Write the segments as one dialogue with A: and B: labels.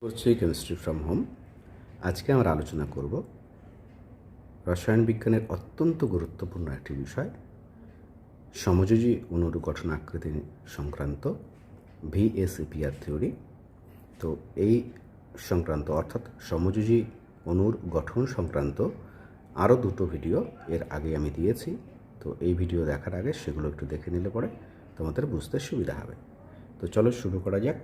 A: করছি chemistry from home. আজকে আমরা আলোচনা করব রসায়ন বিজ্ঞানের অত্যন্ত গুরুত্বপূর্ণ একটি বিষয়, সমযোজী অণুর গঠন আকৃতি সংক্রান্ত ভিএসইপিআর থিওরি। তো এই সংক্রান্ত অর্থাৎ সমযোজী অণুর গঠন সংক্রান্ত আরও দুটো ভিডিও এর আগে আমি দিয়েছি। তো এই ভিডিও দেখার আগে সেগুলো একটু দেখে নিলে পরে তোমাদের বুঝতে সুবিধা হবে। তো চলো শুরু করা যাক।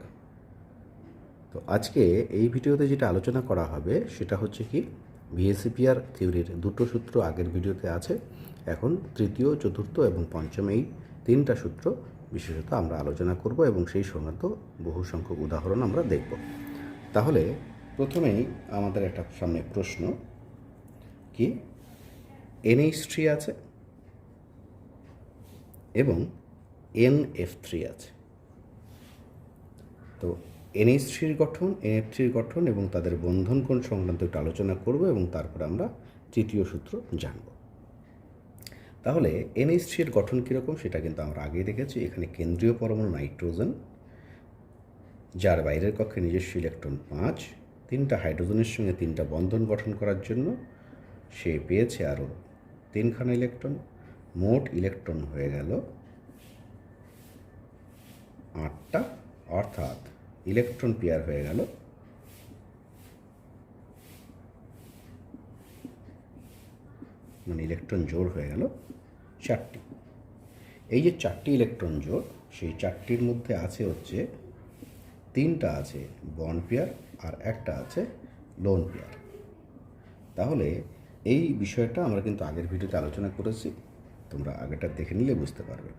A: তো আজকে এই ভিডিওতে যেটা আলোচনা করা হবে সেটা হচ্ছে কি, ভিএসইপিআর থিওরির দুটো সূত্র আগের ভিডিওতে আছে, এখন তৃতীয়, চতুর্থ এবং পঞ্চম এই তিনটা সূত্র বিশেষত আমরা আলোচনা করব এবং সেই সংক্রান্ত বহু সংখ্যক উদাহরণ আমরা দেখব। তাহলে প্রথমেই আমাদের একটা সামনে প্রশ্ন কি, NH3 আছে এবং NF3 আছে। তো NH3 গঠন, NF3 গঠন এবং তাদের বন্ধন কোণ সংক্রান্ত একটু আলোচনা করব এবং তারপরে আমরা তৃতীয় সূত্র জানব। তাহলে NH3 গঠন কীরকম সেটা কিন্তু আমরা আগেই দেখেছি। এখানে কেন্দ্রীয় পরমাণু নাইট্রোজেন, যার বাইরের কক্ষে নিজস্ব ইলেকট্রন 5, 3টা হাইড্রোজেনের সঙ্গে 3টা বন্ধন গঠন করার জন্য সে পেয়েছে আরও 3খানা ইলেকট্রন। মোট ইলেকট্রন হয়ে গেল 8টা, অর্থাৎ ইলেকট্রন পেয়ার হয়ে গেল ইলেকট্রন জোড় হয়ে গেল 4টি। এই যে 4টি ইলেকট্রন জোড়, সেই 4টির মধ্যে আছে হচ্ছে 3টা আছে বন্ড পেয়ার আর একটা আছে লোন পেয়ার। তাহলে এই বিষয়টা আমরা কিন্তু আগের ভিডিওতে আলোচনা করেছি, তোমরা আগেটা দেখে নিলে বুঝতে পারবে।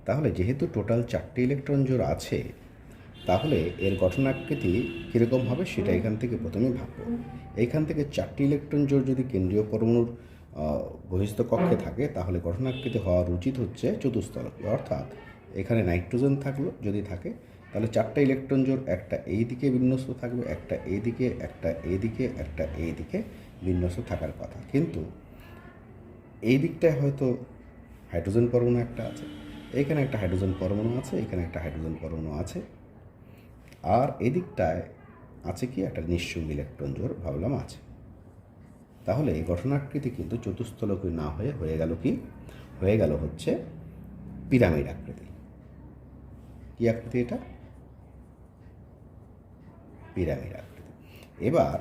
A: তাহলে যেহেতু টোটাল 4টি ইলেকট্রন জোড় আছে, তাহলে এর গঠন আকৃতি কীরকম হবে সেটা এখান থেকে প্রথমে ভাববো। এইখান থেকে 4টি ইলেকট্রন জোড় যদি কেন্দ্রীয় পরমাণুর বহিস্থ কক্ষে থাকে, তাহলে গঠন আকৃতি হওয়ার উচিত হচ্ছে চতুস্তলকীয়, অর্থাৎ এখানে নাইট্রোজেন থাকলো যদি থাকে, তাহলে 4টা ইলেকট্রন জোড় একটা এই দিকে বিন্যস্ত থাকবে, একটা এই দিকে, একটা এই দিকে, একটা এই দিকে বিন্যস্ত থাকার কথা। কিন্তু এই দিকটায় হয়তো হাইড্রোজেন পরমাণু একটা আছে, এখানে একটা হাইড্রোজেন পরমাণু আছে, এখানে একটা হাইড্রোজেন পরমাণু আছে, আর এদিকটায় আছে কি একটা নিঃসঙ্গ ইলেকট্রন জোড় ভাবলাম আছে। তাহলে এই গঠনাকৃতি কিন্তু চতুস্থলকীয় না হয়ে গেল কি, হয়ে গেল হচ্ছে পিরামিড আকৃতি। কি আকৃতি এটা? পিরামিড আকৃতি। এবার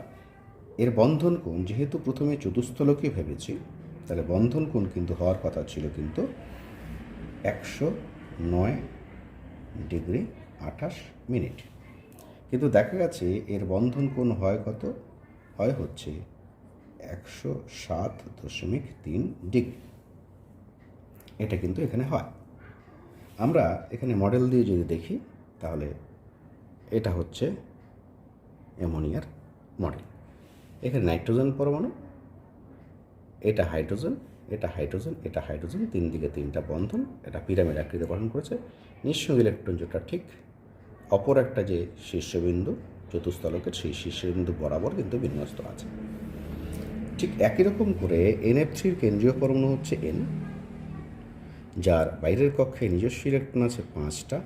A: এর বন্ধন কোণ, যেহেতু প্রথমে চতুস্থলকীয় ভেবেছি, তাহলে বন্ধন কোণ কিন্তু হওয়ার কথা ছিল কিন্তু 109 ডিগ্রি 28 মিনিট। কিন্তু দেখা গেছে এর বন্ধন কোণ হয় কত, হয় হচ্ছে 107.3 ডিগ্রি। এটা কিন্তু এখানে হয়। আমরা এখানে মডেল দিয়ে যদি দেখি, তাহলে এটা হচ্ছে অ্যামোনিয়ার মডেল। এখানে নাইট্রোজেন পরমাণু, এটা হাইড্রোজেন, এটা হাইড্রোজেন, এটা হাইড্রোজেন, 3 দিকে 3টা বন্ধন, এটা পিরামিড আকৃতি গঠন করেছে। নিঃসঙ্গ ইলেকট্রন যেটা ঠিক অপর একটা যে শীর্ষবিন্দু চতুস্থলকের, সেই শীর্ষবিন্দু বরাবর কিন্তু বিন্যস্ত আছে। ঠিক একই রকম করে NF3 কেন্দ্রীয় পরমাণু হচ্ছে N, যার বাইরের কক্ষে নিজস্ব ইলেকট্রন আছে 5টা,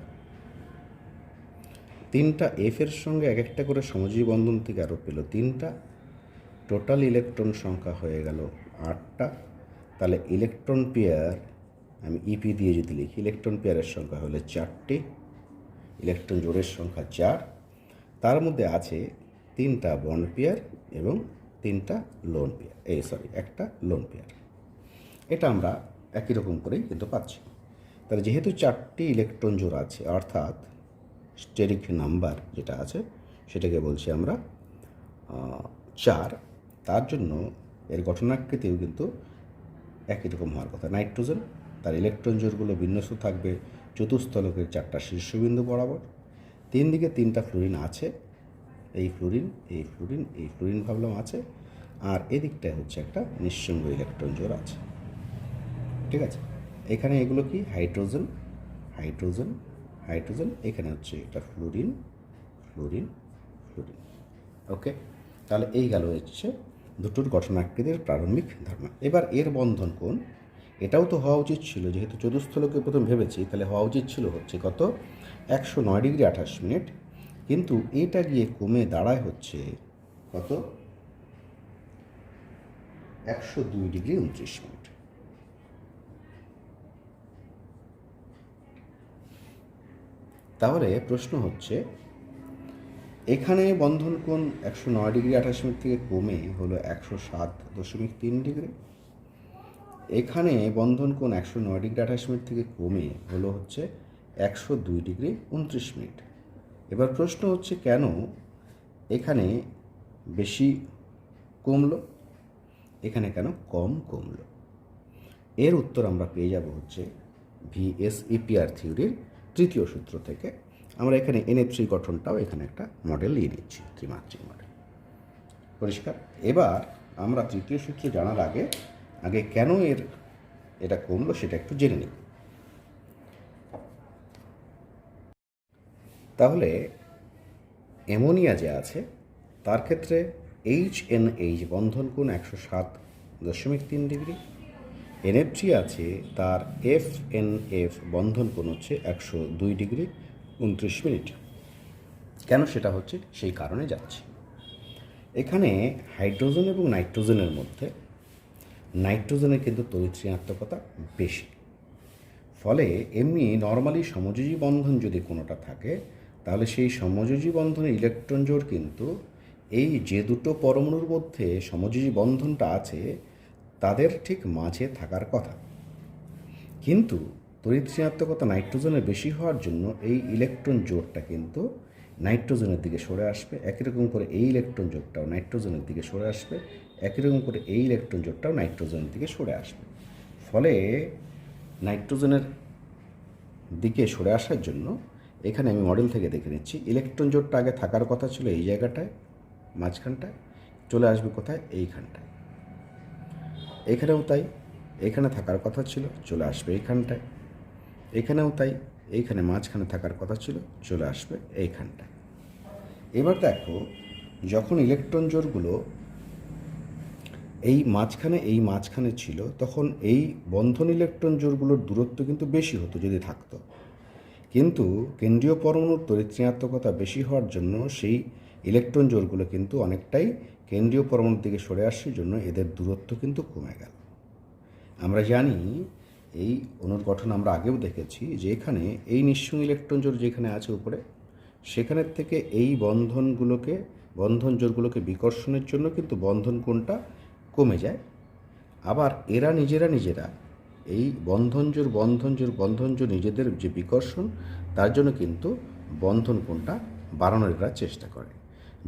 A: 3টা F এর সঙ্গে এক একটা করে সমযোজী বন্ধন থেকে আরও পেল 3টা, টোটাল ইলেকট্রন সংখ্যা হয়ে গেল 8টা। তাহলে ইলেকট্রন পেয়ার আমি ইপি দিয়ে যদি লিখি, ইলেকট্রন পেয়ারের সংখ্যা হলো 4টি, ইলেকট্রন জোড়ের সংখ্যা 4, তার মধ্যে আছে 3টা বন্ড পেয়ার এবং 3টা লোন পেয়ার, একটা লোন পেয়ার। এটা আমরা একই রকম করেই কিন্তু পাচ্ছি। তাহলে যেহেতু 4টি ইলেকট্রন জোড় আছে, অর্থাৎ স্টেরিক নাম্বার যেটা আছে সেটাকে বলছি আমরা 4, তার জন্য এর গঠনাকৃতিও কিন্তু একই রকম হওয়ার কথা। নাইট্রোজেন, তার ইলেকট্রন জোড়গুলো বিন্যস্ত থাকবে চতুস্থলকের 4টা শীর্ষবিন্দু বরাবর, 3 দিকে 3টা ফ্লোরিন আছে, এই ফ্লোরিন, এই ফ্লোরিন, এই ফ্লোরিন ভাবলাম আছে, আর এদিকটায় হচ্ছে একটা নিঃসঙ্গ ইলেকট্রন জোড় আছে। ঠিক আছে, এখানে এগুলো কি হাইড্রোজেন, হাইড্রোজেন, হাইড্রোজেন, এখানে হচ্ছে এটা ফ্লোরিন, ফ্লোরিন, ফ্লোরিন। ওকে, তাহলে এই গেল হচ্ছে দুটোর গঠনাকৃতির প্রারম্ভিক ধারণা। এবার এর বন্ধন কোণ, এটাও তো হওয়া উচিত ছিল, যেহেতু চতুস্থলকে প্রথম ভেবেছি, তাহলে হওয়া উচিত ছিল হচ্ছে কত, 109 ডিগ্রি 28 মিনিট। কিন্তু এটা গিয়ে কমে দাঁড়ায় হচ্ছে কত, 102°29'। তাহলে প্রশ্ন হচ্ছে, এখানে বন্ধন কোণ 109°28' থেকে কমে হলো 107.3°। এখানে বন্ধন কোণ 109°28' থেকে কমে হলো হচ্ছে 102°29'। এবার প্রশ্ন হচ্ছে কেন এখানে বেশি কমলো, এখানে কেন কম কমলো? এর উত্তর আমরা পেয়ে যাব হচ্ছে VSEPR থিওরির তৃতীয় সূত্র থেকে। আমরা এখানে NF3 গঠনটাও এখানে একটা মডেল নিয়ে নিচ্ছি, ত্রিমাত্রিক মডেল। পরিষ্কার? এবার আমরা তৃতীয় সূত্র জানার আগে কেন এটা কমলো সেটা একটু জেনে নিই। তাহলে অ্যামোনিয়া যে আছে তার ক্ষেত্রে HNH বন্ধন কোণ 107.3°। NF3 আছে, তার FNF বন্ধন কোণ হচ্ছে 102°29'। কেন সেটা হচ্ছে সেই কারণে যাচ্ছে। এখানে হাইড্রোজেন এবং নাইট্রোজেনের মধ্যে নাইট্রোজেনের কিন্তু তড়িৎ ঋণাত্মকতা বেশি। ফলে এমনি নর্মালি সমযোজী বন্ধন যদি কোনোটা থাকে, তাহলে সেই সমযোজী বন্ধনের ইলেকট্রন জোড় কিন্তু এই যে দুটো পরমাণুর মধ্যে সমযোজী বন্ধনটা আছে তাদের ঠিক মাঝে থাকার কথা। কিন্তু তড়িৎ ঋণাত্মকতা নাইট্রোজেনের বেশি হওয়ার জন্য এই ইলেকট্রন জোড়টা কিন্তু নাইট্রোজেনের দিকে সরে আসবে। একই রকম করে এই ইলেকট্রন জোড়টাও নাইট্রোজেনের দিকে সরে আসবে। একই রকম করে এই ইলেকট্রন জোড়টাও নাইট্রোজেনের দিকে সরে আসবে। ফলে নাইট্রোজেনের দিকে সরে আসার জন্য এখানে আমি মডেল থেকে দেখে নিচ্ছি, ইলেকট্রন জোড়টা আগে থাকার কথা ছিল এই জায়গাটায়, মাঝখানটায়, চলে আসবে কোথায়, এইখানটায়। এখানেও তাই, এখানে থাকার কথা ছিল, চলে আসবে এইখানটায়। এখানেও তাই, এইখানে মাঝখানে থাকার কথা ছিল, চলে আসবে এইখানটায়। এবার দেখো, যখন ইলেকট্রন জোড়গুলো এই মাঝখানে ছিল, তখন এই বন্ধন ইলেকট্রন জোড়গুলোর দূরত্ব কিন্তু বেশি হতো যদি থাকতো। কিন্তু কেন্দ্রীয় পরমাণুর তড়িৎ ঋণাত্মকতা বেশি হওয়ার জন্য সেই ইলেকট্রন জোড়গুলো কিন্তু অনেকটাই কেন্দ্রীয় পরমাণুর দিকে সরে আসার জন্য এদের দূরত্ব কিন্তু কমে গেল। আমরা জানি এই অণুর গঠন আমরা আগেও দেখেছি যে এখানে এই নিঃসঙ্গ ইলেকট্রন জোড় যেখানে আছে উপরে, সেখানের থেকে এই বন্ধন জোড়গুলোকে বিকর্ষণের জন্য কিন্তু বন্ধন কোণটা কমে যায়। আবার এরা নিজেরা এই বন্ধন জোড় নিজেদের যে বিকর্ষণ, তার জন্য কিন্তু বন্ধন কোণটা বাড়ানোর এরা চেষ্টা করে।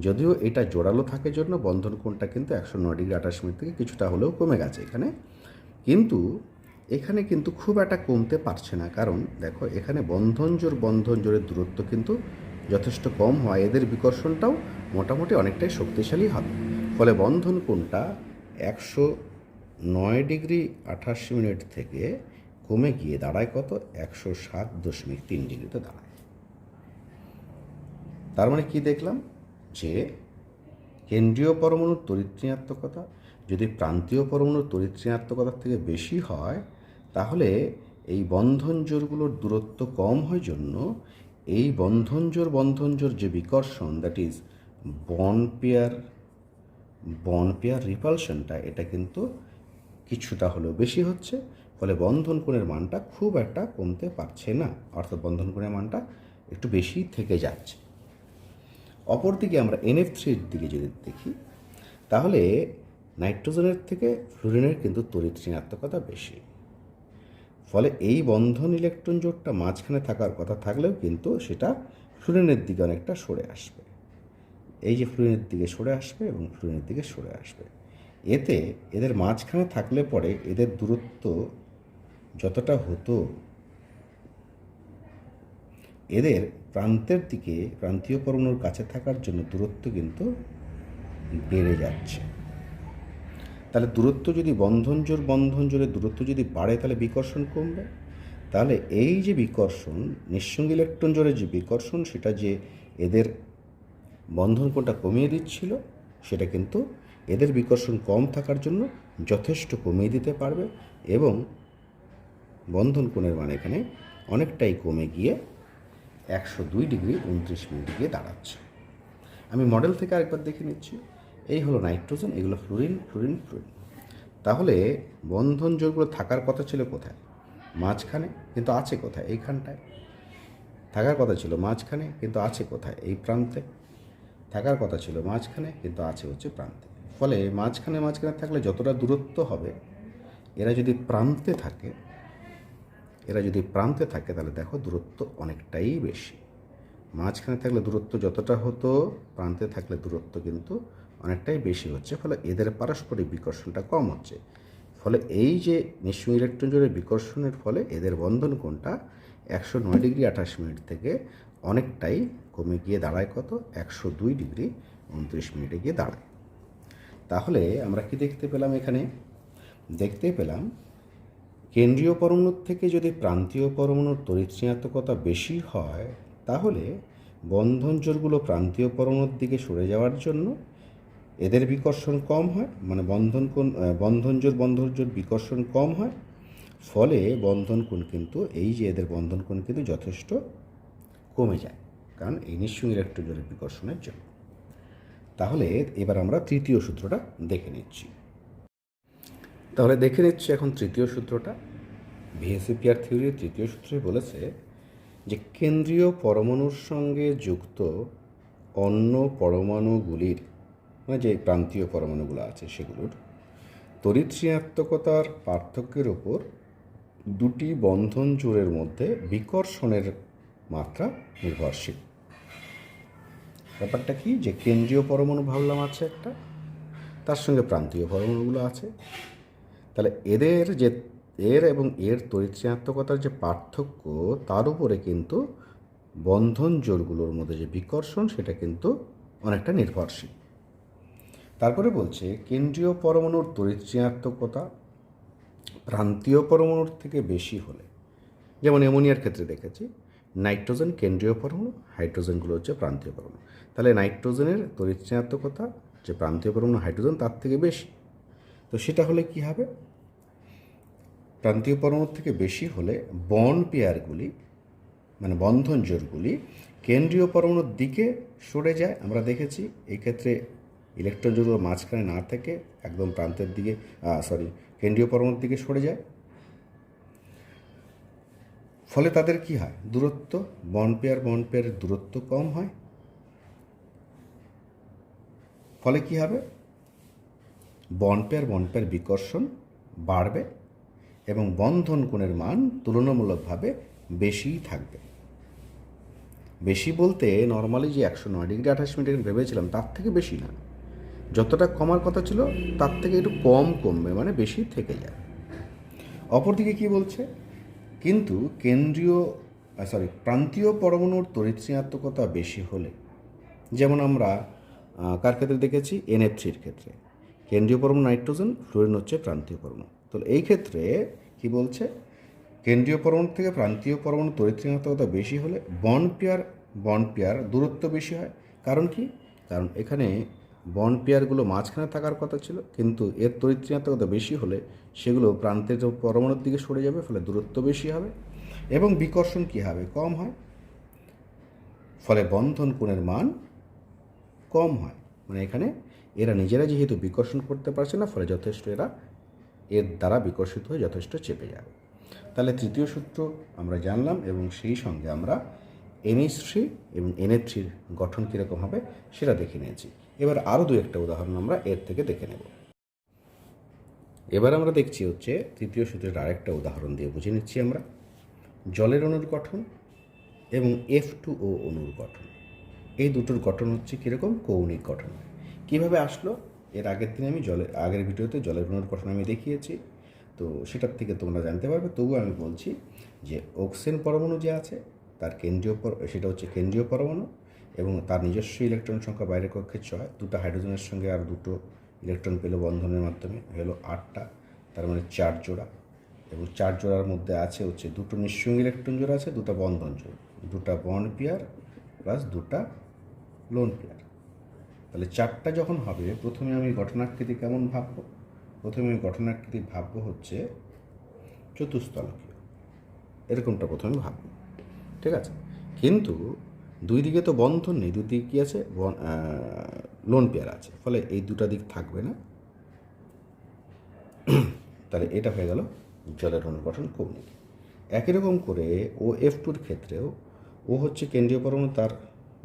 A: যদিও এটা জোড়ালো থাকে জন্য বন্ধন কোণটা কিন্তু 109°28' থেকে কিছুটা হলেও কমে গেছে এখানে, কিন্তু এখানে কিন্তু খুব একটা কমতে পারছে না। কারণ দেখো, এখানে বন্ধন জোড়ের দূরত্ব কিন্তু যথেষ্ট কম হয়, এদের বিকর্ষণটাও মোটামুটি অনেকটাই শক্তিশালী হবে। ফলে বন্ধন কোণটা 109°28' থেকে কমে গিয়ে দাঁড়ায় কত, 107.3°তে দাঁড়ায়। তার মানে কি দেখলাম, যে কেন্দ্রীয় পরমাণুর তড়িৎ ঋণাত্মকতা যদি প্রান্তীয় পরমাণুর তড়িৎ ঋণাত্মকতার থেকে বেশি হয়, তাহলে এই বন্ধন জোড়গুলোর দূরত্ব কম হয় জন্য এই বন্ধন জোড় যে বিকর্ষণ, দ্যাট ইজ বন্ড পেয়ার রিপালশনটা, এটা কিন্তু কিছুটা হলেও বেশি হচ্ছে। ফলে বন্ধন কোণের মানটা খুব একটা কমতে পারছে না, অর্থাৎ বন্ধন কোণের মানটা একটু বেশি থেকে যাচ্ছে। অপরদিকে আমরা NF3-এর দিকে যদি দেখি, তাহলে নাইট্রোজেনের থেকে ফ্লুরিনের কিন্তু তড়িৎ ঋণাত্মকতা বেশি। ফলে এই বন্ধন ইলেকট্রন জোড়টা মাঝখানে থাকার কথা থাকলেও কিন্তু সেটা ফ্লুরিনের দিকে অনেকটা সরে আসবে। এই যে ফ্লুরিনের দিকে সরে আসবে এবং ফ্লুরিনের দিকে সরে আসবে, এতে এদের মাঝখানে থাকলে পরে এদের দূরত্ব যতটা হতো, এদের প্রান্তীয় পরমাণুর কাছে থাকার জন্য দূরত্ব কিন্তু বেড়ে যাচ্ছে। তাহলে দূরত্ব যদি বন্ধন জোড়ের দূরত্ব যদি বাড়ে, তাহলে বিকর্ষণ কমবে। তাহলে এই যে বিকর্ষণ, নিঃসঙ্গ ইলেকট্রন জোড়ের যে বিকর্ষণ, সেটা যে এদের বন্ধন কোণটা কমিয়ে দিচ্ছিল, সেটা কিন্তু এদের বিকর্ষণ কম থাকার জন্য যথেষ্ট কমিয়ে দিতে পারবে এবং বন্ধন কোণের মান এখানে অনেকটাই কমে গিয়ে 102°29' গিয়ে দাঁড়াচ্ছে। আমি মডেল থেকে আরেকবার দেখে নিচ্ছি। এই হলো নাইট্রোজেন, এগুলো ফ্লোরিন ফ্লোরিন ফ্লোরিন। তাহলে বন্ধন জোড়গুলো থাকার কথা ছিল কোথায়? মাঝখানে, কিন্তু আছে কোথায়? এইখানটায়। থাকার কথা ছিল মাঝখানে, কিন্তু আছে কোথায়? এই প্রান্তে। থাকার কথা ছিল মাঝখানে, কিন্তু আছে হচ্ছে প্রান্তে। ফলে মাঝখানে মাঝখানে থাকলে যতটা দূরত্ব হবে, এরা যদি প্রান্তে থাকে তাহলে দেখো দূরত্ব অনেকটাই বেশি। মাঝখানে থাকলে দূরত্ব যতটা হতো, প্রান্তে থাকলে দূরত্ব কিন্তু অনেকটাই বেশি হচ্ছে। ফলে এদের পারস্পরিক বিকর্ষণটা কম হচ্ছে। ফলে এই যে নিঃসঙ্গ ইলেকট্রন জোড়ের বিকর্ষণের ফলে এদের বন্ধন কোণটা 109°28' থেকে অনেকটাই কমে গিয়ে দাঁড়ায় কত? 102°29' গিয়ে দাঁড়ায়। তাহলে আমরা কি দেখতে পেলাম এখানে? দেখতে পেলাম কেন্দ্রীয় পরমাণুর থেকে যদি প্রান্তীয় পরমাণুর তড়িৎ ঋণাত্মকতা বেশি হয়, তাহলে বন্ধন জোড়গুলো প্রান্তীয় পরমাণুর দিকে সরে যাওয়ার জন্য এদের বিকর্ষণ কম হয়, মানে বন্ধন জোড় বিকর্ষণ কম হয়। ফলে বন্ধন কোণ কিন্তু এদের বন্ধন কোণ কিন্তু যথেষ্ট কমে যায়, কারণ এই নিঃসঙ্গ ইলেকট্রন জোড়ের বিকর্ষণের জন্য। তাহলে এবার আমরা তৃতীয় সূত্রটা দেখে নিচ্ছি। এখন তৃতীয় সূত্রটা। ভিএসইপিআর থিওরির তৃতীয় সূত্রে বলেছে যে কেন্দ্রীয় পরমাণুর সঙ্গে যুক্ত অন্য পরমাণুগুলির, মানে যে প্রান্তীয় পরমাণুগুলো আছে সেগুলোর তড়িৎ ঋণাত্মকতার পার্থক্যের ওপর দুটি বন্ধন জোড়ের মধ্যে বিকর্ষণের মাত্রা নির্ভরশীল। ব্যাপারটা কি? যে কেন্দ্রীয় পরমাণু ভাবলাম আছে একটা, তার সঙ্গে প্রান্তীয় পরমাণুগুলো আছে। তাহলে এর এবং এর তড়িৎ ঋণাত্মকতার যে পার্থক্য, তার উপরে কিন্তু বন্ধন জোড়গুলোর মধ্যে যে বিকর্ষণ, সেটা কিন্তু অনেকটা নির্ভরশীল। তারপরে বলছে কেন্দ্রীয় পরমাণুর তড়িৎ ঋণাত্মকতা প্রান্তীয় পরমাণুর থেকে বেশি হলে, যেমন অ্যামোনিয়ার ক্ষেত্রে দেখেছি, নাইট্রোজেন কেন্দ্রীয় পরমাণু, হাইড্রোজেনগুলো হচ্ছে প্রান্তীয় পরমাণু। তাহলে নাইট্রোজেনের তড়িৎ ঋণাত্মকতা যে প্রান্তীয় পরমাণু হাইড্রোজেন তার থেকে বেশি। তো সেটা হলে কি হবে? প্রান্তীয় পরমাণুর থেকে বেশি হলে বন্ড পেয়ারগুলি, মানে বন্ধন জোড়গুলি কেন্দ্রীয় পরমাণুর দিকে সরে যায়। আমরা দেখেছি এই ক্ষেত্রে ইলেকট্রন জোড়গুলো মাঝখানে না থেকে একদম প্রান্তের দিকে, কেন্দ্রীয় পরমাণুর দিকে সরে যায়। ফলে তাদের কি হয়? দূরত্ব, বন্ড পেয়ারের দূরত্ব কম হয়। ফলে কি হবে? বন্ড পেয়ার বিকর্ষণ বাড়বে এবং বন্ধন কোণের মান তুলনামূলকভাবে বেশিই থাকবে। বেশি বলতে নর্মালি যে 109°28' ভেবেছিলাম তার থেকে বেশি না, যতটা কমার কথা ছিল তার থেকে একটু কম কমবে, মানে বেশি থেকে যায়। অপরদিকে কি বলছে? কিন্তু প্রান্তীয় পরমাণুর তড়িৎ ঋণাত্মকতা বেশি হলে, যেমন আমরা কার ক্ষেত্রে দেখেছি? NF3 ক্ষেত্রে কেন্দ্রীয় পরমাণু নাইট্রোজেন, ফ্লোরিন হচ্ছে প্রান্তীয় পরমাণু। তো এই ক্ষেত্রে কি বলছে? কেন্দ্রীয় পরমাণু থেকে প্রান্তীয় পরমাণু তড়িৎ ঋণাত্মকতা বেশি হলে বন্ড পেয়ার দূরত্ব বেশি হয়। কারণ কি? কারণ এখানে বন্ড পেয়ারগুলো মাঝখানে থাকার কথা ছিল, কিন্তু এর তড়িৎ ঋণাত্মকতা বেশি হলে সেগুলো প্রান্তের পরমাণুর দিকে সরে যাবে, ফলে দূরত্ব বেশি হবে এবং বিকর্ষণ কী হবে? কম হয়। ফলে বন্ধন কোণের মান কম হয়। মানে এখানে এরা নিজেরা যেহেতু বিকর্ষণ করতে পারছে না, ফলে যথেষ্ট এর দ্বারা বিকর্ষিত হয়ে যথেষ্ট চেপে যাবে। তাহলে তৃতীয় সূত্র আমরা জানলাম এবং সেই সঙ্গে আমরা NH3 এবং NF3 গঠন কীরকম হবে সেটা দেখে নিয়েছি। এবার আরও দু একটা উদাহরণ আমরা এর থেকে দেখে নেব। এবার আমরা দেখছি হচ্ছে তৃতীয় সূত্রের আরেকটা উদাহরণ দিয়ে বুঝে নিচ্ছি আমরা জলের অণুর গঠন এবং F2O অণুর গঠন। এই দুটোর গঠন হচ্ছে কীরকম? কৌণিক গঠন। কিভাবে আসলো? এর আগের ভিডিওতে জলের অণুর গঠন আমি দেখিয়েছি, তো সেটার থেকে তোমরা জানতে পারবে। তবুও আমি বলছি যে অক্সিজেন পরমাণু যে আছে তার সেটা হচ্ছে কেন্দ্রীয় পরমাণু এবং তার নিজস্ব ইলেকট্রন সংখ্যা বাইরের কক্ষে 6, দুটো হাইড্রোজেনের সঙ্গে আর দুটো ইলেকট্রন পেল বন্ধনের মাধ্যমে, হলো 8টা, তার মানে 4 জোড়া। এবং 4 জোড়ার মধ্যে আছে হচ্ছে দুটো নিঃসঙ্গ ইলেকট্রন জোড়া আছে, দুটো বন্ধন জোড়া, দুটা বন্ড পেয়ার প্লাস দুটা লোন পেয়ার। তাহলে 4টা যখন হবে, প্রথমে আমি গঠনাকৃতি কেমন ভাববো? প্রথমে আমি গঠনাকৃতি ভাববো হচ্ছে চতুস্তলকীয়, এরকমটা প্রথমে ভাববো। ঠিক আছে? কিন্তু দুই দিকে তো বন্ধন নেই, দুই দিকে কী আছে, লোন পেয়ার আছে, ফলে এই দুটা দিক থাকবে না। তাহলে এটা হয়ে গেল জলের অণুর গঠন কৌণিক। একই রকম করে OF2-র ক্ষেত্রেও ও হচ্ছে কেন্দ্রীয় পরমাণু, তার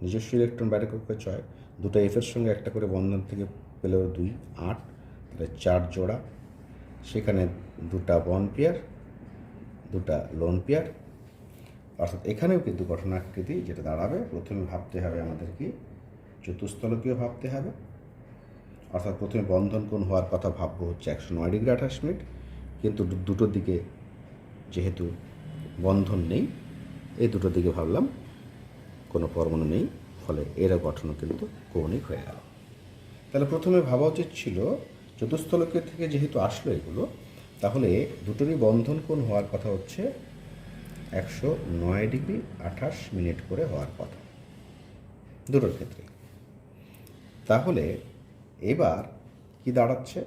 A: নিজস্ব ইলেকট্রন বাইরে করতে 6, দুটো এফের সঙ্গে একটা করে বন্ধন থেকে পেলেও 2, 8, তাহলে 4 জোড়া, সেখানে দুটা বন্ড পেয়ার, দুটা লোন পেয়ার। অর্থাৎ এখানেও কিন্তু গঠনাকৃতি যেটা দাঁড়াবে, প্রথমে ভাবতে হবে আমাদের কি চতুস্থলকীয় ভাবতে হবে। অর্থাৎ প্রথমে বন্ধন কোণ হওয়ার কথা ভাববো হচ্ছে 109 ডিগ্রি 28 মিনিট, কিন্তু দুটোর দিকে যেহেতু বন্ধন নেই, এই দুটোর দিকে ভাবলাম কোনো পরমাণু নেই, ফলে এর গঠনও কিন্তু কৌণিক হয়ে গেল। তাহলে প্রথমে ভাবা উচিত ছিল চতুস্থলকীয় থেকে যেহেতু আসলো এগুলো, তাহলে দুটোরই বন্ধন কোণ হওয়ার কথা হচ্ছে 109 ডিগ্রি 28 মিনিট করে হওয়ার কথা দুটোর ক্ষেত্রে। তাহলে এবার কি দাঁড়াচ্ছে,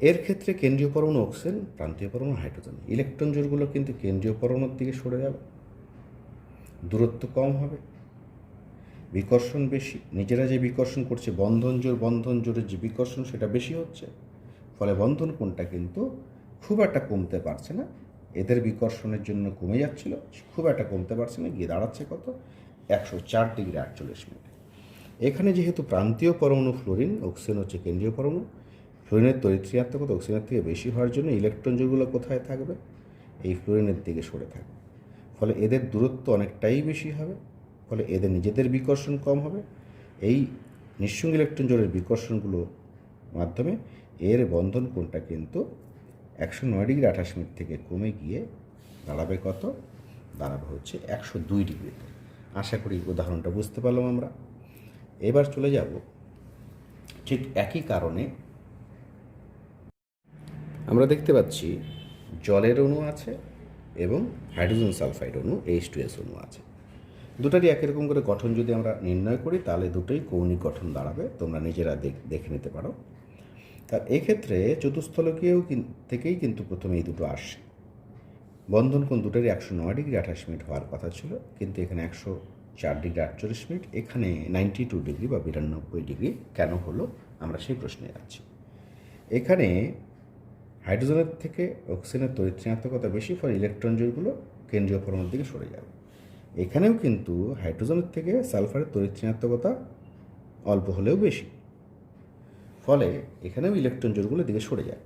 A: এর ক্ষেত্রে কেন্দ্রীয় পরমাণু অক্সিজেন, প্রান্তীয় পরমাণু হাইড্রোজেন, ইলেকট্রন জোড়গুলো কিন্তু কেন্দ্রীয় পরমাণুর দিকে সরে যাবে, দূরত্ব কম হবে, বিকর্ষণ বেশি, নিজেরা যে বিকর্ষণ করছে বন্ধন জোরের যে বিকর্ষণ সেটা বেশি হচ্ছে, ফলে বন্ধন কোণটা কিন্তু খুব একটা কমতে পারছে না, এদের বিকর্ষণের জন্য কমে যাচ্ছিল, খুব একটা কমতে পারছে না, গিয়ে দাঁড়াচ্ছে কত 104 ডিগ্রি 48 মিনিট। এখানে যেহেতু প্রান্তীয় পরমাণু ফ্লোরিন, অক্সিজেন হচ্ছে কেন্দ্রীয় পরমাণু, ফ্লোরিনের তড়িৎ ঋণাত্মকতা অক্সিজেনের থেকে বেশি হওয়ার জন্য ইলেকট্রন জোড়গুলো কোথায় থাকবে, এই ফ্লোরিনের দিকে সরে থাকবে, ফলে এদের দূরত্ব অনেকটাই বেশি হবে, ফলে এদের নিজেদের বিকর্ষণ কম হবে, এই নিঃসঙ্গ ইলেকট্রন জোড়ের বিকর্ষণগুলোর মাধ্যমে এর বন্ধন কোণটা কিন্তু 109 ডিগ্রি 28 মিনিট থেকে কমে গিয়ে দাঁড়াবে কত, দাঁড়াবে হচ্ছে 102 ডিগ্রিতে। আশা করি উদাহরণটা বুঝতে পারলাম আমরা। এবার চলে যাব ঠিক একই কারণে আমরা দেখতে পাচ্ছি জলের অণু আছে এবং হাইড্রোজেন সালফাইড অণু H2S অণু আছে, দুটারই একই রকম করে গঠন যদি আমরা নির্ণয় করি তাহলে দুটোই কৌণিক গঠন দাঁড়াবে, তোমরা নিজেরা দেখে নিতে পারো। তার এক্ষেত্রে চতুস্থলকীয় থেকেই কিন্তু প্রথমে এই দুটো আসে, বন্ধন কোণ দুটোরই 109 ডিগ্রি 28 মিনিট হওয়ার কথা ছিল, কিন্তু এখানে 104 ডিগ্রি 48 মিনিট, এখানে 92 ডিগ্রি বা 92 ডিগ্রি কেন হলো, আমরা সেই প্রশ্নে যাচ্ছি। এখানে হাইড্রোজেনের থেকে অক্সিজেনের তড়িৎ ঋণাত্মকতা বেশি, ফলে ইলেকট্রন জোড়গুলো কেন্দ্রীয় পরমাণুর দিকে সরে যাবে। এখানেও কিন্তু হাইড্রোজেনের থেকে সালফারের তড়িৎ ঋণাত্মকতা অল্প হলেও বেশি, ফলে এখানেও ইলেকট্রন জোড়গুলো দিকে সরে যায়।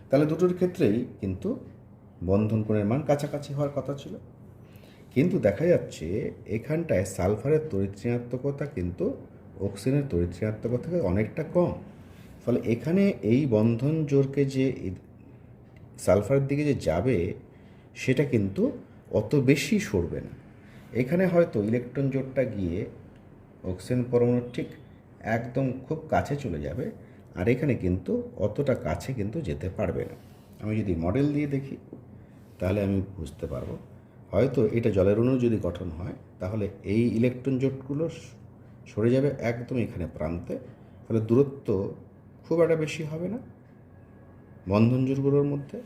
A: তাহলে দুটোর ক্ষেত্রেই কিন্তু বন্ধন কোণের মান কাছাকাছি হওয়ার কথা ছিল, কিন্তু দেখা যাচ্ছে এখানটায় সালফারের তড়িৎ ঋণাত্মকতা কিন্তু অক্সিজেনের তড়িৎ ঋণাত্মকতা থেকে অনেকটা কম, ফলে এখানে এই বন্ধন জোরকে যে সালফারের দিকে যে যাবে সেটা কিন্তু অত বেশি সরবে না। এখানে হয়তো ইলেকট্রন জোরটা গিয়ে অক্সিজেন পরমাণুর ঠিক একদম খুব কাছে চলে যাবে, আর এখানে কিন্তু অতটা কাছে কিন্তু যেতে পারবে না। আমি যদি মডেল দিয়ে দেখি তাহলে আমি বুঝতে পারবো, হয়তো এটা জলের অণু যদি গঠন হয় তাহলে এই ইলেকট্রন জোটগুলো সরে যাবে একদম এখানে প্রান্তে, ফলে দূরত্ব খুব একটা বেশি হবে না বন্ধন জোড়গুলোর মধ্যে,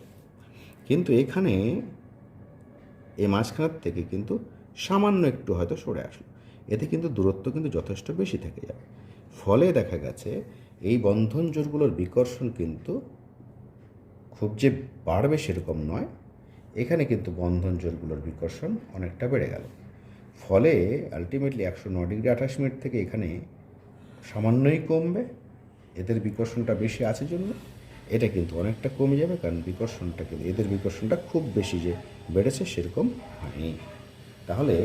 A: কিন্তু এখানে এই মাঝখানের থেকে কিন্তু সামান্য একটু হয়তো সরে আসলো, এতে কিন্তু দূরত্ব কিন্তু যথেষ্ট বেশি থেকে যাবে, ফলে দেখা গেছে এই বন্ধন জোড়গুলোর বিকর্ষণ কিন্তু খুব যে বাড়বে সেরকম নয়, এখানে কিন্তু বন্ধন জোড়গুলোর বিকর্ষণ অনেকটা বেড়ে গেল, ফলে আলটিমেটলি 109 ডিগ্রি 28 মিনিট থেকে এখানে সামান্যই কমবে, এদের বিকর্ষণটা বেশি আছে জন্য এটা কিন্তু অনেকটা কমে যাবে, কারণ বিকর্ষণটা কিন্তু এদের বিকর্ষণটা খুব বেশি যে বেড়েছে সেরকম হয়নি। তাহলে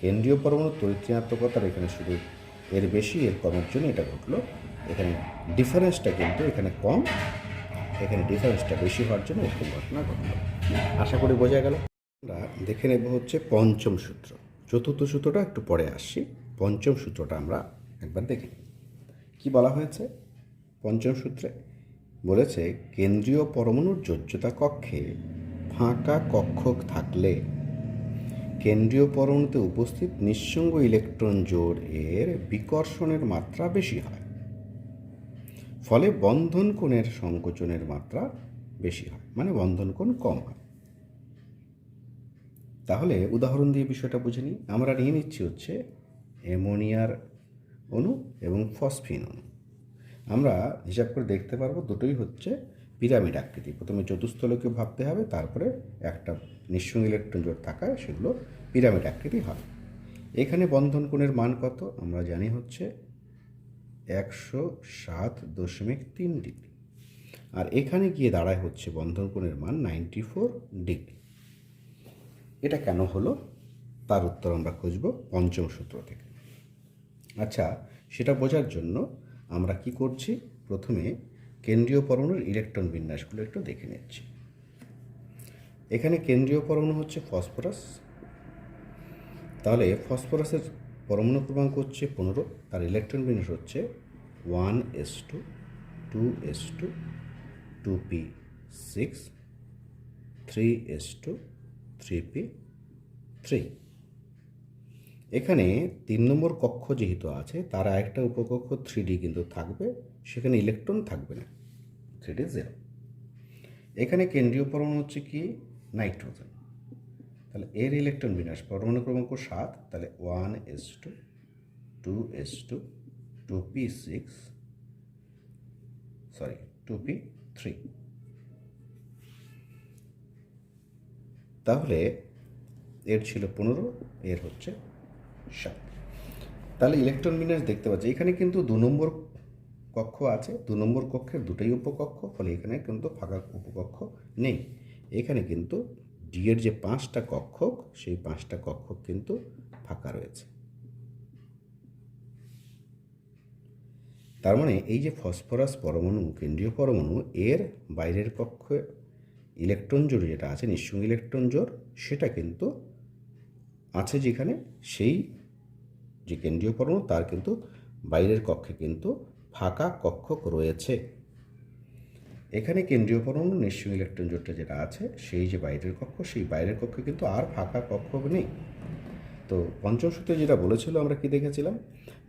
A: কেন্দ্রীয় পরমাণুর তড়িৎ ঋণাত্মকতার এখানে শুধু এর বেশি, এর কমের জন্য এটা ঘটলো, এখানে ডিফারেন্সটা কিন্তু এখানে কম, এখানে ডিফারেন্সটা বেশি হওয়ার জন্য এরকম ঘটনা ঘটলো। আশা করি বোঝা গেল। আমরা দেখে নেব হচ্ছে পঞ্চম সূত্র, চতুর্থ সূত্রটা একটু পরে আসছি, পঞ্চম সূত্রটা আমরা একবার দেখে নিই। কী বলা হয়েছে পঞ্চম সূত্রে, বলেছে কেন্দ্রীয় পরমাণুর যোজ্যতা কক্ষে ফাঁকা কক্ষ থাকলে কেন্দ্রীয় পরমাণুতে উপস্থিত নিঃসঙ্গ ইলেকট্রন জোড় এর বিকর্ষণের মাত্রা বেশি হয়, ফলে বন্ধন কোণের সংকোচনের মাত্রা বেশি হয়, মানে বন্ধন কোণ কম হয়। তাহলে উদাহরণ দিয়ে বিষয়টা বুঝে নিই। আমরা নিয়ে নিচ্ছি হচ্ছে অ্যামোনিয়ার অণু এবং ফসফিন অণু। আমরা হিসাব করে দেখতে পারবো দুটোই হচ্ছে পিরামিড আকৃতি। প্রথমে চতুস্থলকে ভাবতে হবে, তারপরে একটা নিঃসঙ্গ ইলেকট্রন জোড় থাকায় সেগুলো পিরামিড আকৃতি হবে। এখানে বন্ধন কোণের মান কত আমরা জানি হচ্ছে 107.3 ডিগ্রি, আর এখানে গিয়ে দাঁড়ায় হচ্ছে বন্ধন কোণের মান 94 ডিগ্রি। এটা কেন হলো তার উত্তর আমরা খুঁজব পঞ্চম সূত্র থেকে। আচ্ছা, সেটা বোঝার জন্য আমরা কি করছি, প্রথমে কেন্দ্রীয় পরমাণুর ইলেকট্রন বিন্যাসগুলো একটু দেখে নিচ্ছি। এখানে কেন্দ্রীয় পরমাণু হচ্ছে ফসফরাস। তাহলে ফসফরাসের পরমাণু ক্রমাঙ্ক হচ্ছে 15, তার ইলেকট্রন বিন্যাস হচ্ছে 1s2 2s2 2p6 3s2 3p3। এখানে 3 নম্বর কক্ষ যেহেতু আছে, তার আরেকটা উপকক্ষ 3D কিন্তু থাকবে, সেখানে ইলেকট্রন থাকবে না, 3D 0। এখানে কেন্দ্রীয় পরমাণু হচ্ছে কি নাইট্রোজেন। তাহলে এর ইলেকট্রন বিন্যাস পরমাণু ক্রমাঙ্ক 7, তাহলে 1s2 2s2 2p3। তাহলে এর ছিল 15, এর হচ্ছে 7। তাহলে ইলেকট্রন বিন্যাস দেখতে পাচ্ছি। এখানে কিন্তু 2 নম্বর কক্ষ আছে, 2 নম্বর কক্ষের দুটোই উপকক্ষ, ফলে এখানে কিন্তু ফাঁকা উপকক্ষ নেই। এখানে কিন্তু ডি এর যে 5টা কক্ষক, সেই 5টা কক্ষক কিন্তু ফাঁকা রয়েছে। তার মানে এই যে ফসফরাস পরমাণু কেন্দ্রীয় পরমাণু, এর বাইরের কক্ষে ইলেকট্রন জোড় যেটা আছে, নিঃসঙ্গ ইলেকট্রন জোড়, সেটা কিন্তু আছে যেখানে, সেই যে কেন্দ্রীয় পরমাণু তার কিন্তু বাইরের কক্ষে কিন্তু ফাঁকা কক্ষক রয়েছে। এখানে কেন্দ্রীয় পরমাণু নিঃসঙ্গ ইলেকট্রন জোড়টা যেটা আছে, সেই যে বাইরের কক্ষ, সেই বাইরের কক্ষে কিন্তু আর ফাঁকা কক্ষক নেই। তো পঞ্চম সূত্রে যেটা বলেছিল, আমরা কি দেখেছিলাম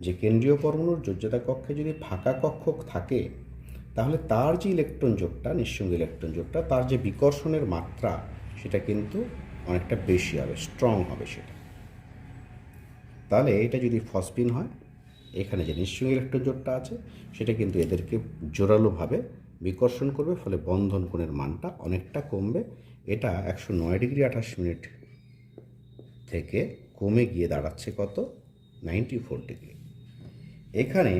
A: যে কেন্দ্রীয় পরমাণুর যোজ্যতা কক্ষে যদি ফাঁকা কক্ষক থাকে, তাহলে তার যে ইলেকট্রন জোড়টা, নিঃসঙ্গ ইলেকট্রন জোড়টা, তার যে বিকর্ষণের মাত্রা সেটা কিন্তু অনেকটা বেশি হবে, স্ট্রং হবে সেটা। তাহলে এটা যদি ফসফিন হয়, এখানে যে নিঃসঙ্গ ইলেকট্রন জোড়টা আছে সেটা কিন্তু এদেরকে জোরালোভাবে বিকর্ষণ করবে, ফলে বন্ধন কোণের মানটা অনেকটা কমবে। এটা 109 ডিগ্রি 28 মিনিট থেকে কমে গিয়ে দাঁড়াচ্ছে কত, 94 ডিগ্রি। এখানে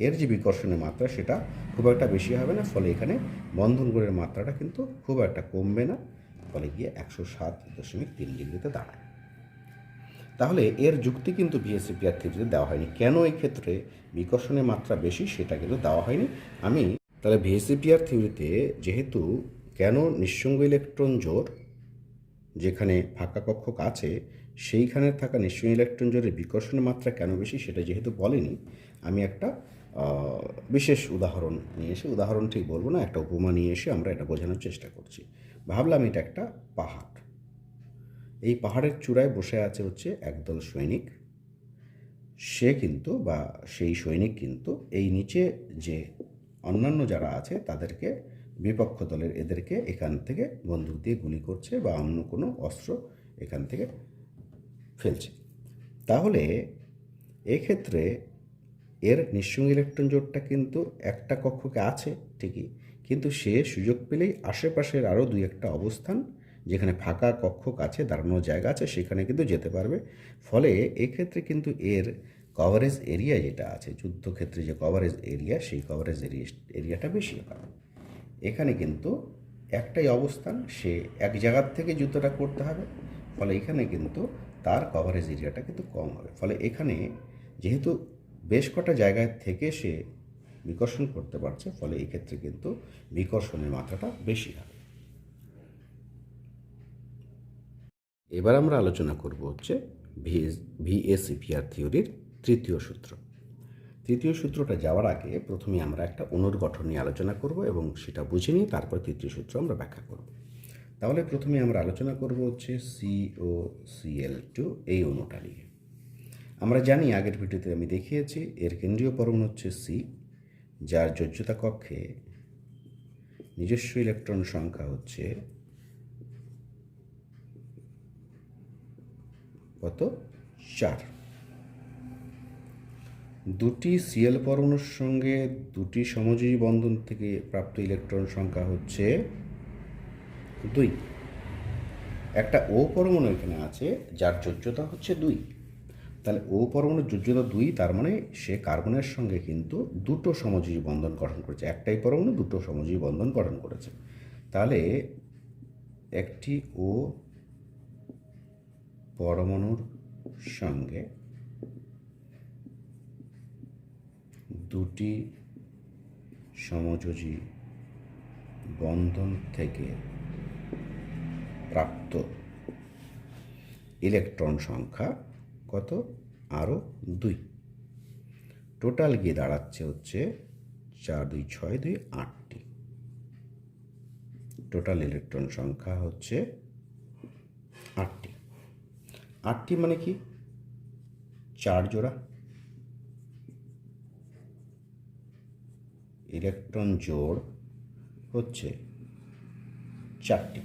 A: এর যে বিকর্ষণের মাত্রা সেটা খুব একটা বেশি হবে না, ফলে এখানে বন্ধন কোণের মাত্রাটা কিন্তু খুব একটা কমবে না, ফলে গিয়ে 107.3 ডিগ্রিতে দাঁড়ায়। তাহলে এর যুক্তি কিন্তু ভিএসইপিআর থিওরিতে দেওয়া হয়নি। কেন এই ক্ষেত্রে বিকর্ষণের মাত্রা বেশি সেটা কিন্তু দেওয়া হয়নি। আমি তাহলে ভিএসইপিআর থিওরিতে যেহেতু কেন নিঃসঙ্গ ইলেকট্রন জোড় যেখানে ফাঁকা কক্ষক আছে, সেইখানে থাকা নিঃসঙ্গ ইলেকট্রন জোড়ের বিকর্ষণের মাত্রা কেন বেশি সেটা যেহেতু বলেনি, আমি একটা বিশেষ উদাহরণ নিয়ে এসে, উদাহরণ ঠিক বলবো না, একটা উপমা নিয়ে এসে আমরা এটা বোঝানোর চেষ্টা করছি। ভাবলাম এটা একটা পাহাড়। এই পাহাড়ের চূড়ায় বসে আছে হচ্ছে একদল সৈনিক। সে কিন্তু বা সেই সৈনিক কিন্তু এই নিচে যে অন্যান্য যারা আছে তাদেরকে, বিপক্ষ দলের এদেরকে এখান থেকে বন্দুক দিয়ে গুলি করছে বা অন্য কোনো অস্ত্র এখান থেকে ফেলছে। তাহলে এক্ষেত্রে এর নিঃসঙ্গ ইলেকট্রন জোড়টা কিন্তু একটা কক্ষকে আছে ঠিকই, কিন্তু সে সুযোগ পেলেই আশেপাশের আরও 2-1টা অবস্থান যেখানে ফাঁকা কক্ষক আছে, দাঁড়ানোর জায়গা আছে, সেখানে কিন্তু যেতে পারবে। ফলে এক্ষেত্রে কিন্তু এর কভারেজ এরিয়া যেটা আছে, যুদ্ধক্ষেত্রে যে কভারেজ এরিয়া, সেই কভারেজ এরিয়াটা বেশি হবে। এখানে কিন্তু একটাই অবস্থান, সে এক জায়গার থেকে যুদ্ধটা করতে হবে, ফলে এখানে কিন্তু তার কভারেজ এরিয়াটা কিন্তু কম হবে। ফলে এখানে যেহেতু বেশ কটা জায়গায় থেকে সে বিকর্ষণ করতে পারছে, ফলে এই ক্ষেত্রে কিন্তু বিকর্ষণের মাত্রাটা বেশি হবে। এবার আমরা আলোচনা করব হচ্ছে ভিএসইপিআর থিওরির তৃতীয় সূত্র। তৃতীয় সূত্রটা যাওয়ার আগে প্রথমে আমরা একটা অণুর গঠন নিয়ে আলোচনা করব এবং সেটা বুঝে নিয়ে তারপর তৃতীয় সূত্র আমরা ব্যাখ্যা করব। তাহলে প্রথমে আমরা আলোচনা করব হচ্ছে COCl2 এই অণুটা নিয়ে। আমরা জানি, আগের ভিডিওতে আমি দেখিয়েছি, এর কেন্দ্রীয় পরমাণু হচ্ছে সি, যার যোজ্যতা কক্ষে নিজস্ব ইলেকট্রন সংখ্যা হচ্ছে কত? 4। দুটি সিএল পরমাণুর সঙ্গে দুটি সমযোজী বন্ধন থেকে প্রাপ্ত ইলেকট্রন সংখ্যা হচ্ছে 2। একটা ও পরমাণু এখানে আছে যার যোজ্যতা হচ্ছে 2। তাহলে ও পরমাণুর যোজ্যতা 2, তার মানে সে কার্বনের সঙ্গে কিন্তু দুটো সমযোজী বন্ধন গঠন করেছে। একটাই পরমাণু দুটো সমযোজী বন্ধন গঠন করেছে। তাহলে একটি ও পরমাণুর সঙ্গে দুটি সমযোজী বন্ধন থেকে প্রাপ্ত ইলেকট্রন সংখ্যা কত? আরও 2। টোটাল গিয়ে দাঁড়াচ্ছে হচ্ছে 4 2 6 2 8টি। টোটাল ইলেকট্রন সংখ্যা হচ্ছে 8টি। 8টি মানে কি? 4 জোড়া ইলেকট্রন জোড় হচ্ছে 4টি।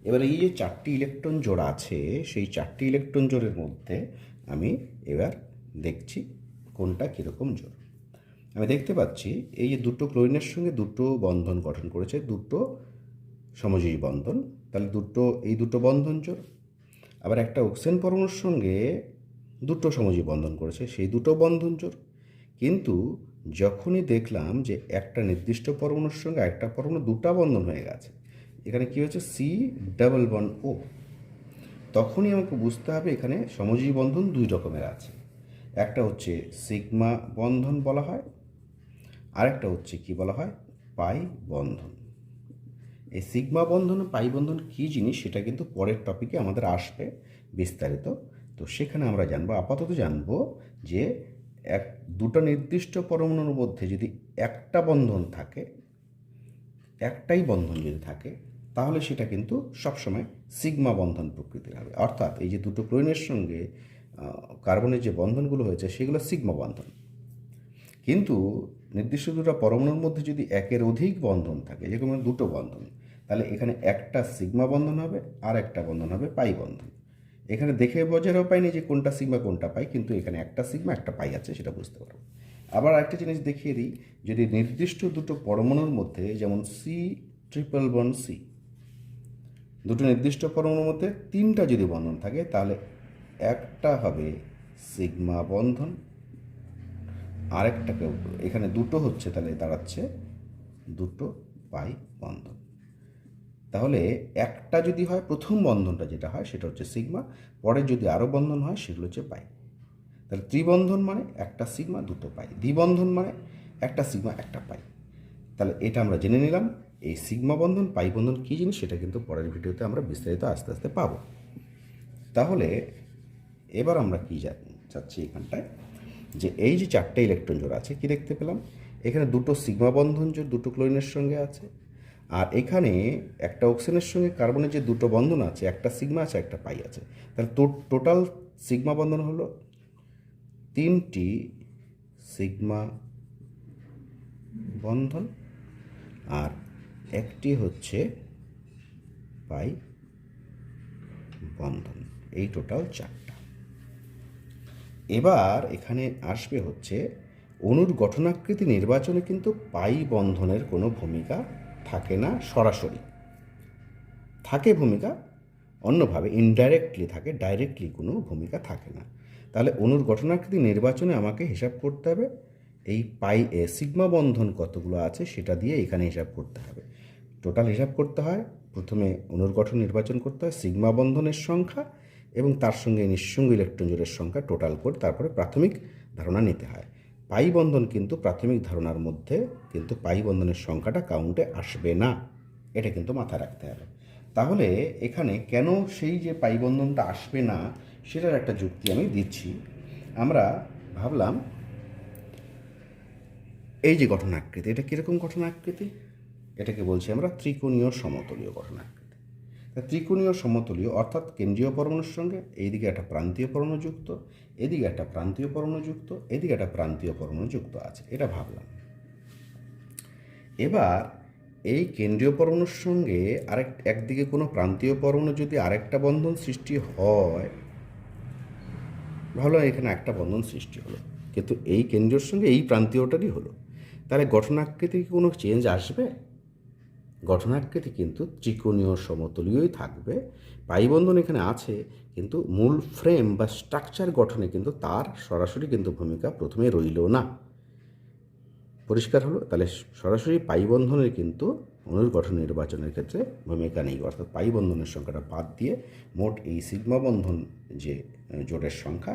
A: এবারে এই যে 4টি ইলেকট্রন জোড় আছে, সেই 4টি ইলেকট্রন জোড়ের মধ্যে আমি এবার দেখছি কোনটা কীরকম জোড়। আমি দেখতে পাচ্ছি এই যে দুটো ক্লোরিনের সঙ্গে দুটো বন্ধন গঠন করেছে, দুটো সমযোজী বন্ধন, তাহলে এই দুটো বন্ধন জোড়। আবার একটা অক্সিজেন পরমাণুর সঙ্গে দুটো সমযোজী বন্ধন করেছে, সেই দুটো বন্ধন জোড়। কিন্তু যখনই দেখলাম যে একটা নির্দিষ্ট পরমাণুর সঙ্গে একটা পরমাণু দুটো বন্ধন হয়ে গেছে, এখানে কী হচ্ছে? C ডাবল বন্ড O, তখনই আমাকে বুঝতে হবে এখানে সমযোজী বন্ধন 2 রকমের আছে। একটা হচ্ছে সিগমা বন্ধন বলা হয়, আরেকটা হচ্ছে কি বলা হয়? পাই বন্ধন। এই সিগমা বন্ধন পাই বন্ধন কী জিনিস সেটা কিন্তু পরের টপিকে আমাদের আসবে বিস্তারিত। তো সেখানে আমরা জানবো, আপাতত জানবো যে দুটো নির্দিষ্ট পরমাণুর মধ্যে যদি একটা বন্ধন থাকে, একটাই বন্ধন যদি থাকে, তাহলে সেটা কিন্তু সবসময় সিগমা বন্ধন প্রকৃতির হবে। অর্থাৎ এই যে দুটো ক্লোরিনের সঙ্গে কার্বনের যে বন্ধনগুলো হয়েছে সেগুলো সিগমা বন্ধন। কিন্তু নির্দিষ্ট দুটো পরমাণুর মধ্যে যদি একের অধিক বন্ধন থাকে, যেরকম দুটো বন্ধন, তাহলে এখানে একটা সিগমা বন্ধন হবে আর একটা বন্ধন হবে পাই বন্ধন। এখানে দেখে বোঝারও পাইনি যে কোনটা সিগমা কোনটা পাই, কিন্তু এখানে একটা সিগমা একটা পাই আছে, সেটা বুঝতে পারবো। আবার আরেকটা জিনিস দেখিয়ে দিই, যদি নির্দিষ্ট দুটো পরমাণুর মধ্যে, যেমন C ট্রিপল বন্ড C, দুটো নির্দিষ্ট পরমাণুর মধ্যে 3টা যদি বন্ধন থাকে, তাহলে একটা হবে সিগমা বন্ধন, আরেকটাকে এখানে দুটো হচ্ছে, তাহলে দাঁড়াচ্ছে দুটো পাই বন্ধন। তাহলে একটা যদি হয়, প্রথম বন্ধনটা যেটা হয় সেটা হচ্ছে সিগমা, পরে যদি আরও বন্ধন হয় সেগুলো হচ্ছে পাই। তাহলে ত্রিবন্ধন মানে একটা সিগমা দুটো পাই, দ্বিবন্ধন মানে একটা সিগমা একটা পাই। তাহলে এটা আমরা জেনে নিলাম। এই সিগমা বন্ধন পাই বন্ধন কী জিনিস সেটা কিন্তু পরের ভিডিওতে আমরা বিস্তারিত আস্তে আস্তে পাবো। তাহলে এবার আমরা কী চাচ্ছি এখানটায়, যে এই যে 4টে ইলেকট্রন জোড় আছে, কি দেখতে পেলাম? এখানে দুটো সিগমা বন্ধন জোড় দুটো ক্লোরিনের সঙ্গে আছে, আর এখানে একটা অক্সিজেনের সঙ্গে কার্বনের যে দুটো বন্ধন আছে, একটা সিগমা আছে একটা পাই আছে। তাহলে টোটাল সিগমা বন্ধন হলো 3টি সিগমা বন্ধন, আর একটি হচ্ছে পাই বন্ধন। এই টোটাল 4টা। এবার এখানে আসবে হচ্ছে অণুর গঠনাকৃতি নির্বাচনে কিন্তু পাই বন্ধনের কোনো ভূমিকা থাকে না সরাসরি, থাকে ভূমিকা অন্যভাবে, ইনডাইরেক্টলি থাকে, ডাইরেক্টলি কোনো ভূমিকা থাকে না। তাহলে অণুর গঠনাকৃতি নির্বাচনে আমাকে হিসাব করতে হবে এই সিগমা বন্ধন কতগুলো আছে সেটা দিয়ে এখানে হিসাব করতে হবে। টোটাল হিসাব করতে হয়, প্রথমে অণুর গঠন নির্বাচন করতে হয়, সিগমা বন্ধনের সংখ্যা এবং তার সঙ্গে নিঃসঙ্গ ইলেকট্রন জোড়ের সংখ্যা টোটাল করে তারপরে প্রাথমিক ধারণা নিতে হয়। পাই বন্ধন কিন্তু প্রাথমিক ধারণার মধ্যে কিন্তু পাই বন্ধনের সংখ্যাটা কাউন্টে আসবে না, এটা কিন্তু মাথায় রাখতে হবে। তাহলে এখানে কেন সেই যে পাই বন্ধনটা আসবে না সেটার একটা যুক্তি আমি দিচ্ছি। আমরা ভাবলাম এই যে গঠনাকৃতি, এটা কীরকম গঠনাকৃতি? এটাকে বলছি আমরা ত্রিকোণীয় সমতলীয় গঠনাকৃতি। ত্রিকোণীয় সমতলীয় অর্থাৎ কেন্দ্রীয় পরমাণুর সঙ্গে এইদিকে একটা প্রান্তীয় পরমাণু যুক্ত, এদিকে একটা প্রান্তীয় পরমাণু যুক্ত, এদিকে একটা প্রান্তীয় পরমাণু যুক্ত আছে, এটা ভাবলাম। এবার এই কেন্দ্রীয় পরমাণুর সঙ্গে একদিকে কোনো প্রান্তীয় পরমাণু যদি আরেকটা বন্ধন সৃষ্টি হয়, ভালো, এখানে একটা বন্ধন সৃষ্টি হলো, কিন্তু এই কেন্দ্রের সঙ্গে এই প্রান্তীয়টারই হলো। তাহলে গঠনাকৃতি কি কোনো চেঞ্জ আসবে? গঠনাকৃতি কিন্তু ত্রিকোণীয় সমতলীয়ই থাকবে। পাই বন্ধন এখানে আছে, কিন্তু মূল ফ্রেম বা স্ট্রাকচার গঠনে কিন্তু তার সরাসরি কিন্তু ভূমিকা প্রথমে রইল না। পরিষ্কার হলো? তাহলে সরাসরি পাই বন্ধনের কিন্তু অণুর গঠন নির্বাচনের ক্ষেত্রে ভূমিকা নেই, অর্থাৎ পাই বন্ধনের সংখ্যাটা বাদ দিয়ে মোট এই সিগমা বন্ধন যে জোড়ের সংখ্যা,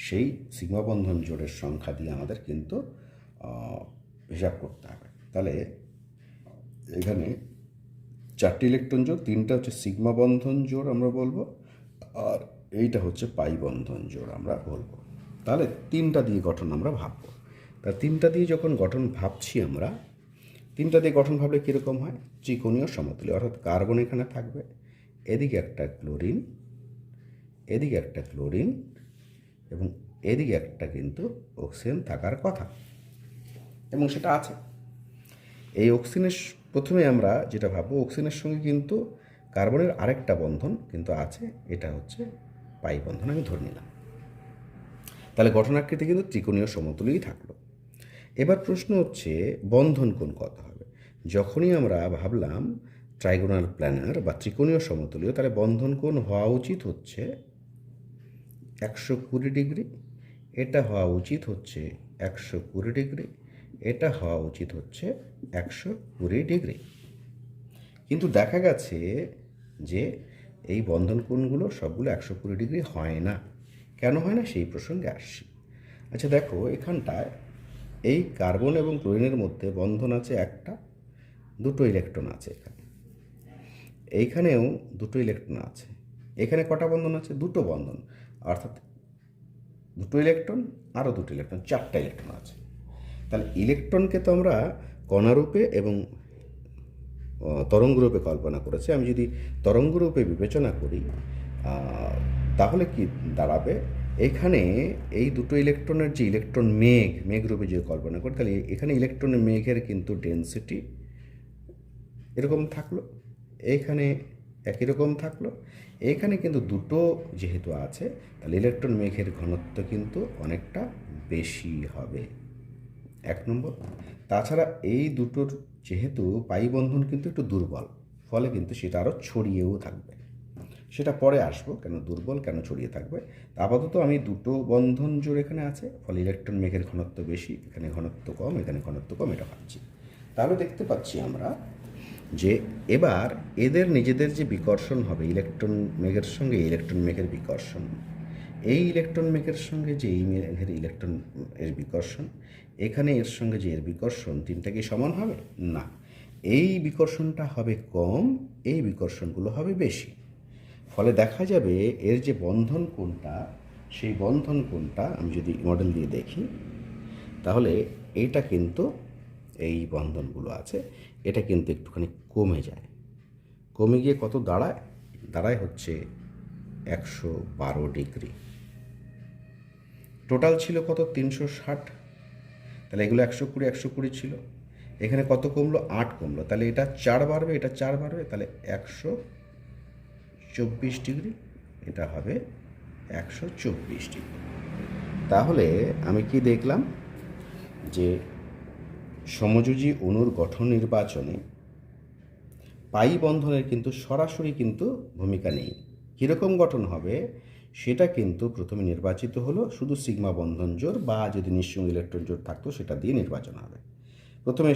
A: সেই সিগমা বন্ধন জোড়ের সংখ্যা দিয়ে আমাদের কিন্তু হিসাব করতে হবে। তাহলে এখানে 4টি ইলেকট্রন জোড়, 3টা হচ্ছে সিগমা বন্ধন জোড় আমরা বলবো, আর এইটা হচ্ছে পাই বন্ধন জোড় আমরা বলবো। তাহলে 3টা দিয়ে গঠন আমরা ভাববো। তা 3টা দিয়ে যখন গঠন ভাবছি আমরা, 3টা দিয়ে গঠন ভাবলে কীরকম হয়? ত্রিকোণীয় সমতুল্য, অর্থাৎ কার্বন এখানে থাকবে, এদিকে একটা ক্লোরিন, এদিকে একটা ক্লোরিন, এবং এদিকে একটা কিন্তু অক্সিজেন থাকার কথা, এবং সেটা আছে। এই অক্সিজেনের প্রথমে আমরা যেটা ভাববো, অক্সিজেনের সঙ্গে কিন্তু কার্বনের আরেকটা বন্ধন কিন্তু আছে, এটা হচ্ছে পাই বন্ধন আমি ধরে নিলাম। তাহলে গঠনাকৃতি কিন্তু ত্রিকোণীয় সমতুল্যই থাকলো। এবার প্রশ্ন হচ্ছে বন্ধন কোণ কত হবে? যখনই আমরা ভাবলাম ট্রাইগোনাল প্ল্যানার বা ত্রিকোণীয় সমতুল্য, তাহলে বন্ধন কোণ হওয়া উচিত হচ্ছে 120 ডিগ্রি, এটা হওয়া উচিত হচ্ছে 120 ডিগ্রি, এটা হওয়া উচিত হচ্ছে 120 ডিগ্রি। কিন্তু দেখা গেছে যে এই বন্ধন কোণগুলো সবগুলো 120 ডিগ্রি হয় না। কেন হয় না সেই প্রসঙ্গে আসছি। আচ্ছা দেখো, এখানটায় এই কার্বন এবং ক্লোরিনের মধ্যে বন্ধন আছে একটা, 2টো ইলেকট্রন আছে এখানে, এইখানেও 2টো ইলেকট্রন আছে। এখানে কটা বন্ধন আছে? 2টো বন্ধন, অর্থাৎ 2টো ইলেকট্রন আরও 2টো ইলেকট্রন, 4টা ইলেকট্রন আছে। তাহলে ইলেকট্রনকে তো আমরা কণারূপে এবং তরঙ্গরূপে কল্পনা করেছি। আমি যদি তরঙ্গরূপে বিবেচনা করি তাহলে কি দাঁড়াবে? এখানে এই 2টো ইলেকট্রনের যে ইলেকট্রন মেঘ রূপে যে কল্পনা করি, তাহলে এখানে ইলেকট্রনের মেঘের কিন্তু ডেন্সিটি এরকম থাকলো, এইখানে একই রকম থাকলো, এইখানে কিন্তু 2টো যেহেতু আছে, তাহলে ইলেকট্রন মেঘের ঘনত্ব কিন্তু অনেকটা বেশি হবে, 1 নম্বর। তাছাড়া এই দুটোর যেহেতু পাই বন্ধন কিন্তু একটু দুর্বল, ফলে কিন্তু সেটা আরও ছড়িয়েও থাকবে, সেটা পরে আসবো কেন দুর্বল, কেন ছড়িয়ে থাকবে। আপাতত আমি 2টো বন্ধন জোড় এখানে আছে, ফলে ইলেকট্রন মেঘের ঘনত্ব বেশি, এখানে ঘনত্ব কম, এখানে ঘনত্ব কম, এটা পাচ্ছি। তাহলে দেখতে পাচ্ছি আমরা যে এবার এদের নিজেদের যে বিকর্ষণ হবে, ইলেকট্রন মেঘের সঙ্গে ইলেকট্রন মেঘের বিকর্ষণ, এই ইলেকট্রন মেঘের সঙ্গে যে এই মেঘের ইলেকট্রন এর বিকর্ষণ, এখানে এর সঙ্গে যে এর বিকর্ষণ, 3টা কি সমান হবে? না, এই বিকর্ষণটা হবে কম, এই বিকর্ষণগুলো হবে বেশি। ফলে দেখা যাবে এর যে বন্ধন কোণটা, সেই বন্ধন কোণটা আমি যদি মডেল দিয়ে দেখি, তাহলে এইটা কিন্তু এই বন্ধনগুলো আছে, এটা কিন্তু একটুখানি কমে যায়, কমে গিয়ে কত দাঁড়ায়? দাঁড়ায় হচ্ছে 112 ডিগ্রি। টোটাল ছিল কত? 360। তাহলে এগুলো 120 ছিল, এখানে কত কমলো? 8 কমলো, তাহলে এটা 4 বাড়বে, এটা 4 বাড়বে, তাহলে 124 ডিগ্রি, এটা হবে 124 ডিগ্রি। তাহলে আমি কি দেখলাম যে সমযোজী অণুর গঠন নির্বাচনে পাই বন্ধনের কিন্তু সরাসরি কিন্তু ভূমিকা নেই। কীরকম গঠন হবে সেটা কিন্তু প্রথমে নির্বাচিত হলো শুধু সিগমা বন্ধন জোড়, বা যদি নিঃসঙ্গ ইলেকট্রন জোড় থাকতো সেটা দিয়ে নির্বাচন হবে। প্রথমে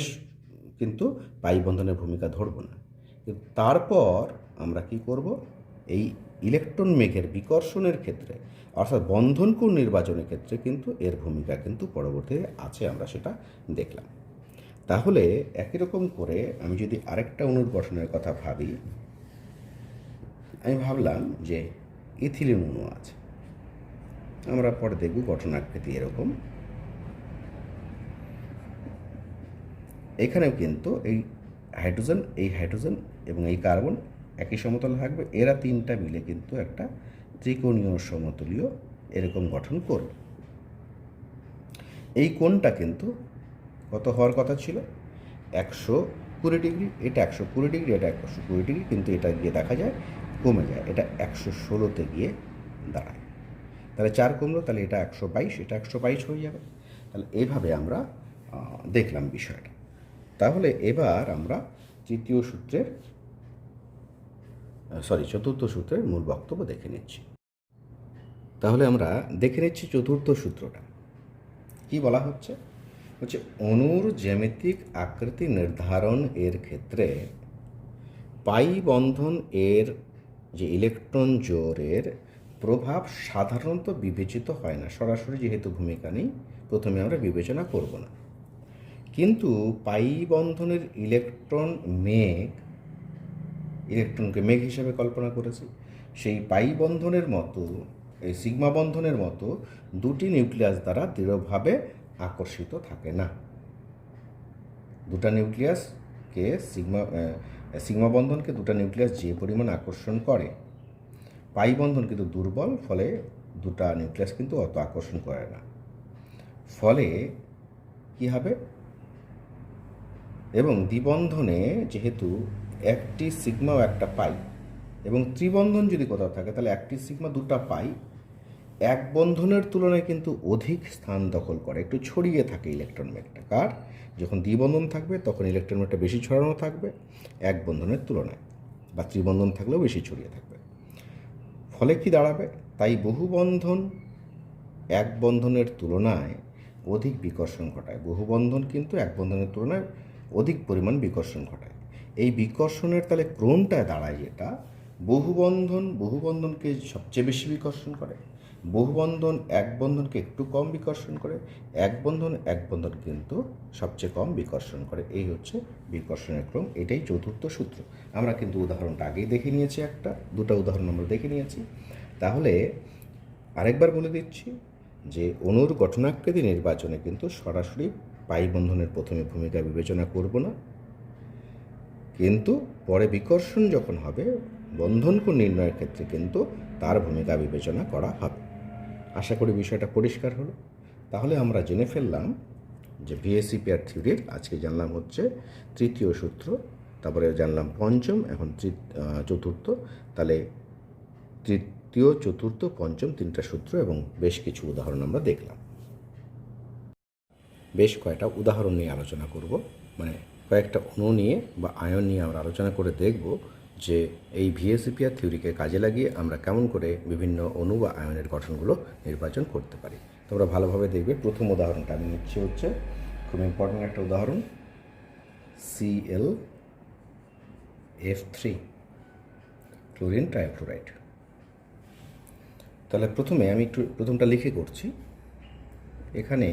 A: কিন্তু পাই বন্ধনের ভূমিকা ধরবো না, কিন্তু তারপর আমরা কি করব, এই ইলেকট্রন মেঘের বিকর্ষণের ক্ষেত্রে, অর্থাৎ বন্ধন কোণ নির্বাচনের ক্ষেত্রে কিন্তু এর ভূমিকা কিন্তু পরবর্তীতে আছে, আমরা সেটা দেখলাম। তাহলে একই রকম করে আমি যদি আরেকটা অণুর গঠনের কথা ভাবি, আমি ভাবলাম যে ইথিলিন অণু আছে, আমরা পরে দেখব গঠনাকৃতি এরকম। এখানেও কিন্তু এই হাইড্রোজেন এবং এই কার্বন একই সমতলে থাকবে, এরা 3টা মিলে কিন্তু একটা ত্রিকোণীয় সমতুল্য এরকম গঠন করবে। এই কোণটা কিন্তু কত হওয়ার কথা ছিল? 120 ডিগ্রি, এটা 120 ডিগ্রি, এটা 120 ডিগ্রি, কিন্তু এটা গিয়ে দেখা যায় কমে যায়, এটা 116তে গিয়ে দাঁড়ায়। তাহলে 4 কমলো, তাহলে এটা 122, এটা 122 হয়ে যাবে। তাহলে এইভাবে আমরা দেখলাম বিষয়টা। তাহলে এবার আমরা চতুর্থ সূত্রের মূল বক্তব্য দেখে নিচ্ছি। তাহলে আমরা দেখে নিচ্ছি চতুর্থ সূত্রটা কি বলা হচ্ছে। অণুর জ্যামিতিক আকৃতি নির্ধারণ এর ক্ষেত্রে পাই বন্ধন এর যে ইলেকট্রন জোড়ের প্রভাব সাধারণত বিবেচিত হয় না। সরাসরি যেহেতু ভূমিকা নেই, প্রথমে আমরা বিবেচনা করব না। কিন্তু পাই বন্ধনের ইলেকট্রনকে মেঘ হিসেবে কল্পনা করেছি। সেই পাই বন্ধনের মতো এই সিগমা বন্ধনের মতো দুটি নিউক্লিয়াস দ্বারা দৃঢ়ভাবে আকর্ষিত থাকে না। দুটা নিউক্লিয়াসকে সিগমা বন্ধনকে দুটা নিউক্লিয়াস যে পরিমাণ আকর্ষণ করে, পাই বন্ধন কিন্তু দুর্বল, ফলে দুটা নিউক্লিয়াস কিন্তু অত আকর্ষণ করে না। ফলে কি হবে, এবং দ্বিবন্ধনে যেহেতু একটি সিগমা ও একটা পাই, এবং ত্রিবন্ধন যদি কোথাও থাকে তাহলে একটি সিগমা দুটা পাই এক বন্ধনের তুলনায় কিন্তু অধিক স্থান দখল করে, একটু ছড়িয়ে থাকে ইলেকট্রন মেঘটা। কার যখন দ্বিবন্ধন থাকবে তখন ইলেকট্রন মেঘটা বেশি ছড়ানো থাকবে এক বন্ধনের তুলনায়, বা ত্রিবন্ধন থাকলেও বেশি ছড়িয়ে থাকবে। ফলে কি দাঁড়াবে, তাই বহুবন্ধন এক বন্ধনের তুলনায় অধিক বিকর্ষণ ঘটায়। বহুবন্ধন কিন্তু এক বন্ধনের তুলনায় অধিক পরিমাণ বিকর্ষণ ঘটায়। এই বিকর্ষণের তাহলে ক্রমটা দাঁড়ায় যেটা, বহুবন্ধনকে সবচেয়ে বেশি বিকর্ষণ করে, বহুবন্ধন এক বন্ধনকে একটু কম বিকর্ষণ করে, এক বন্ধন কিন্তু সবচেয়ে কম বিকর্ষণ করে। এই হচ্ছে বিকর্ষণের ক্রম। এটাই চতুর্থ সূত্র। আমরা কিন্তু উদাহরণটা আগেই দেখে নিয়েছি, দুটো উদাহরণ আমরা দেখে নিয়েছি। তাহলে আরেকবার বলে দিচ্ছি যে অণুর গঠনাকৃতি নির্বাচনে কিন্তু সরাসরি পাই বন্ধনের প্রথমে ভূমিকা বিবেচনা করব না, কিন্তু পরে বিকর্ষণ যখন হবে বন্ধনকোণ নির্ণয়ের ক্ষেত্রে কিন্তু তার ভূমিকা বিবেচনা করা হবে। আশা করি বিষয়টা পরিষ্কার হলো। তাহলে আমরা জেনে ফেললাম যে ভিএসি পেয়ার থিওরির আজকে জানলাম হচ্ছে তৃতীয় সূত্র, তারপরে জানলাম পঞ্চম, এখন চতুর্থ। তাহলে তৃতীয়, চতুর্থ, পঞ্চম তিনটা সূত্র এবং বেশ কিছু উদাহরণ আমরা দেখলাম। বেশ কয়েকটা উদাহরণ নিয়ে আলোচনা করব, মানে কয়েকটা অণু নিয়ে বা আয়ন নিয়ে আমরা আলোচনা করে দেখব যে এই ভিএসি পেয়ার থিওরিকে কাজে লাগিয়ে আমরা কেমন করে বিভিন্ন অণু বা আয়নের গঠনগুলো নির্বাচন করতে পারি। তোমরা ভালোভাবে দেখবে। প্রথম উদাহরণটা আমি নিচ্ছি হচ্ছে খুব ইম্পর্ট্যান্ট একটা উদাহরণ, ClF3 ক্লোরিন ট্রাইফ্লোরাইড। তাহলে প্রথমে আমি একটু প্রথমটা লিখে করছি। এখানে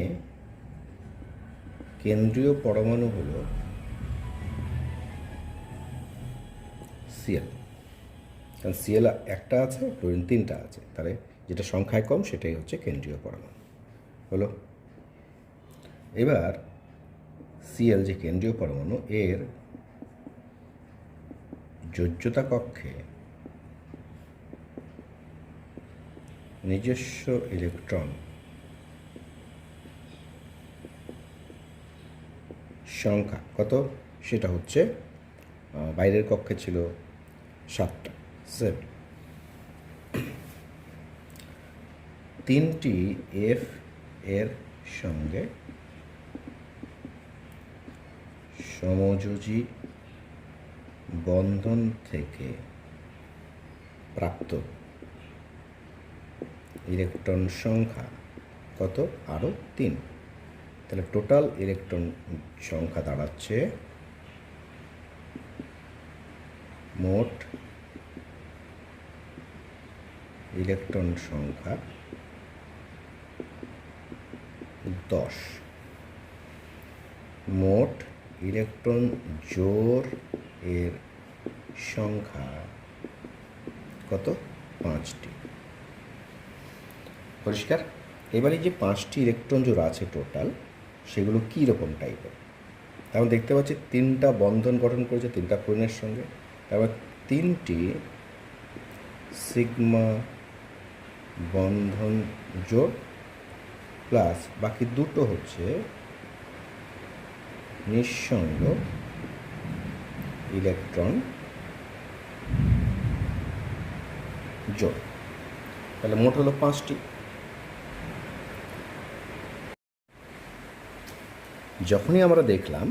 A: কেন্দ্রীয় পরমাণু হলো Cl, কারণ Cl একটা আছে, ক্লোরিন তিনটা আছে, তাহলে যেটা সংখ্যায় কম সেটাই হচ্ছে কেন্দ্রীয় পরমাণু হলো। এবার Cl যে কেন্দ্রীয় পরমাণু, এর যোজ্যতা কক্ষে নিজস্ব ইলেকট্রন সংখ্যা কত, সেটা হচ্ছে বাইরের কক্ষে ছিল 7টা, 7। 3টি F এর সঙ্গে সমযোজী বন্ধন থেকে প্রাপ্ত ইলেকট্রন সংখ্যা কত, আরও 3। তাহলে টোটাল ইলেকট্রন সংখ্যা দাঁড়াচ্ছে মোট ইলেকট্রন সংখ্যা 10। মোট ইলেকট্রন জোড় এর সংখ্যা কত, 5টি। পরিষ্কার? এবারে যে 5টি ইলেকট্রন জোড় আছে টোটাল, সেগুলো কী রকম টাইপের? তারপর দেখতে পাচ্ছি 3টা বন্ধন গঠন করেছে 3টা ক্লোরিনের সঙ্গে, তারপর 3টি সিগমা বন্ধন জোড় প্লাস বাকি দুটো হচ্ছে নিঃসঙ্গ ইলেকট্রন জোড়। তাহলে মোট হলো 5টি। যখনই আমরা দেখলাম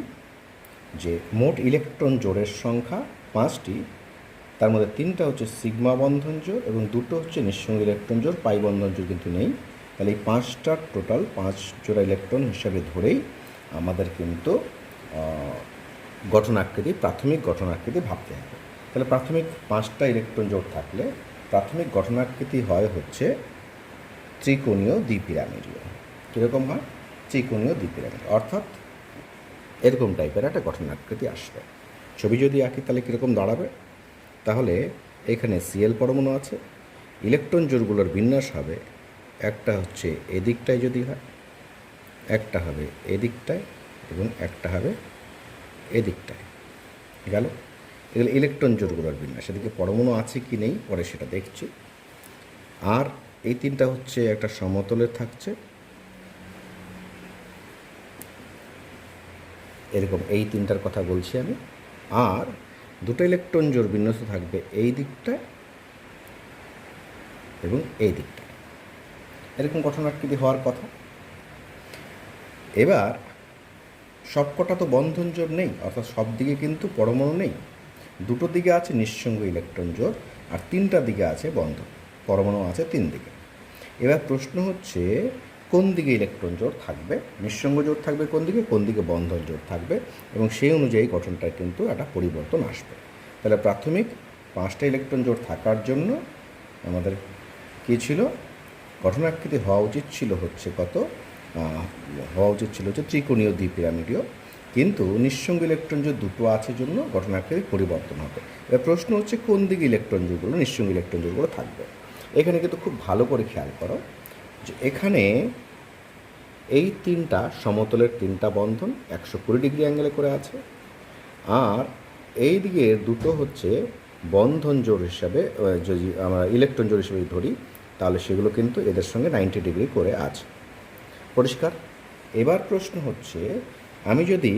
A: যে মোট ইলেকট্রন জোড়ের সংখ্যা 5টি, তার মধ্যে 3টা হচ্ছে সিগমা বন্ধন জোড় এবং 2টো হচ্ছে নিঃসঙ্গ ইলেকট্রন জোড়, পাই বন্ধন জোড় কিন্তু নেই, তাহলে এই 5টার টোটাল 5 জোড়া ইলেকট্রন হিসাবে ধরেই আমাদের কিন্তু গঠনাকৃতি, প্রাথমিক গঠনাকৃতি ভাবতে হবে। তাহলে প্রাথমিক 5টা ইলেকট্রন জোড় থাকলে প্রাথমিক গঠনাকৃতি হয় হচ্ছে ত্রিকোণীয় দ্বিপিরামিডীয়। কীরকম হয়? ত্রিকোণীয় দ্বিপিরামিড, অর্থাৎ এরকম টাইপের একটা গঠনাকৃতি আসবে। ছবি যদি আঁকি তাহলে কীরকম দাঁড়াবে? তাহলে এখানে সিএল পরমাণু আছে, ইলেকট্রন জোড়গুলোর বিন্যাস হবে, একটা হচ্ছে এদিকটায় যদি হয়, একটা হবে এদিকটায় এবং একটা হবে এদিকটায়। গেল, এগুলো ইলেকট্রন জোড়গুলোর বিন্যাস। এদিকে পরমাণু আছে কি নেই পরে সেটা দেখছি। আর এই 3টা হচ্ছে একটা সমতলে থাকছে, এরকম এই 3টার কথা বলছি আমি। আর 2টো ইলেকট্রন জোড় বিন্যস্ত থাকবে এই দিকটায় এবং এই দিকটায়, এরকম গঠনাকৃতি হওয়ার কথা। এবার সবকটা তো বন্ধন জোড় নেই, অর্থাৎ সব দিকে কিন্তু পরমাণু নেই। 2টো দিকে আছে নিঃসঙ্গ ইলেকট্রন জোড় আর 3টা দিকে আছে বন্ধন, পরমাণু আছে 3 দিকে। এবার প্রশ্ন হচ্ছে কোন দিকে ইলেকট্রন জোড় থাকবে, নিঃসঙ্গ জোড় থাকবে কোন দিকে, কোন দিকে বন্ধন জোড় থাকবে, এবং সেই অনুযায়ী গঠনটা কিন্তু একটা পরিবর্তন আসবে। তাহলে প্রাথমিক 5টা ইলেকট্রন জোড় থাকার জন্য আমাদের কী ছিল, গঠনাকৃতি হওয়া উচিত ছিল হচ্ছে ত্রিকোণীয় দ্বিপিরামিডীয়, কিন্তু নিঃসঙ্গ ইলেকট্রন জোড় 2টো আছে জন্য গঠনাকৃতি পরিবর্তন হবে। এবার প্রশ্ন হচ্ছে কোন দিকে ইলেকট্রন জোড়গুলো, নিঃসঙ্গ ইলেকট্রন জোড়গুলো থাকবে। এখানে কিন্তু খুব ভালো করে খেয়াল করো যে এখানে এই 3টা সমতলের 3টা বন্ধন 120 ডিগ্রি অ্যাঙ্গেলে করে আছে, আর এই দিকে 2টো হচ্ছে বন্ধন জোড় হিসাবে, যদি আমরা ইলেকট্রন জোড় হিসেবে ধরি তাহলে সেগুলো কিন্তু এদের সঙ্গে 90 ডিগ্রি করে আছে। পরিষ্কার? এবার প্রশ্ন হচ্ছে আমি যদি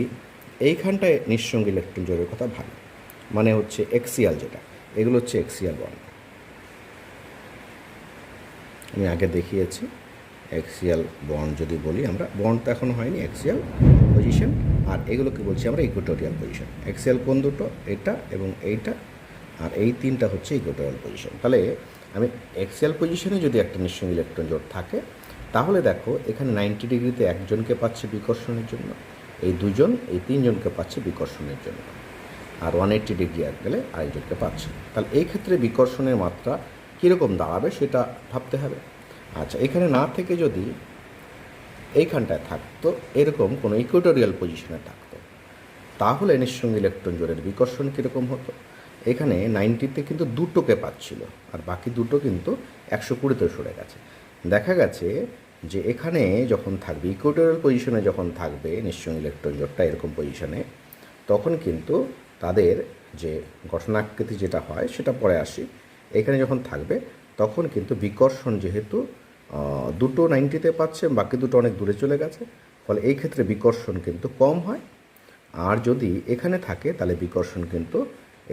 A: এইখানটায় নিঃসঙ্গ ইলেকট্রন জোড়ের কথা ভাবি, মানে হচ্ছে এক্সিয়াল, যেটা এগুলো হচ্ছে এক্সিয়াল বন্ড, আমি আগে দেখিয়েছি। এক্সিয়াল বন্ড যদি বলি আমরা, বন্ড তো এখনও হয়নি, এক্সিয়াল পজিশন, আর এগুলোকে বলছি আমরা ইকুয়েটোরিয়াল পজিশন। এক্সিয়াল কোন দুটো? এটা এবং এইটা, আর এই 3টা হচ্ছে ইকুয়েটোরিয়াল পজিশন। তাহলে আমি এক্সিয়াল পজিশনে যদি একটা নিঃসঙ্গ ইলেকট্রন জোড় থাকে, তাহলে দেখো এখানে 90 ডিগ্রিতে একজনকে পাচ্ছে বিকর্ষণের জন্য, এই 2জন, এই 3জনকে পাচ্ছে বিকর্ষণের জন্য, আর 180 ডিগ্রি অ্যাঙ্গেলে আরেকজনকে পাচ্ছে। তাহলে এই ক্ষেত্রে বিকর্ষণের মাত্রা কীরকম দাঁড়াবে সেটা ভাবতে হবে। আচ্ছা, এখানে না থেকে যদি এইখানটায় থাকতো, এরকম কোনো ইকুয়েটোরিয়াল পজিশনে থাকতো, তাহলে নিঃসঙ্গ ইলেকট্রন জোড়ের বিকর্ষণ কীরকম হতো? এখানে 90তে কিন্তু 2টোকে পাচ্ছিল, আর বাকি 2টো কিন্তু 120তে সরে গেছে। দেখা গেছে যে এখানে যখন থাকবে ইকুয়েটোরিয়াল পজিশনে, যখন থাকবে নিঃসঙ্গ ইলেকট্রন জোড়টা এরকম পজিশনে, তখন কিন্তু তাদের যে গঠনাকৃতি যেটা হয় সেটা পরে আসি। এখানে যখন থাকবে তখন কিন্তু বিকর্ষণ, যেহেতু 2টো 90তে পাচ্ছে, বাকি 2টো অনেক দূরে চলে গেছে, ফলে এই ক্ষেত্রে বিকর্ষণ কিন্তু কম হয়। আর যদি এখানে থাকে তাহলে বিকর্ষণ কিন্তু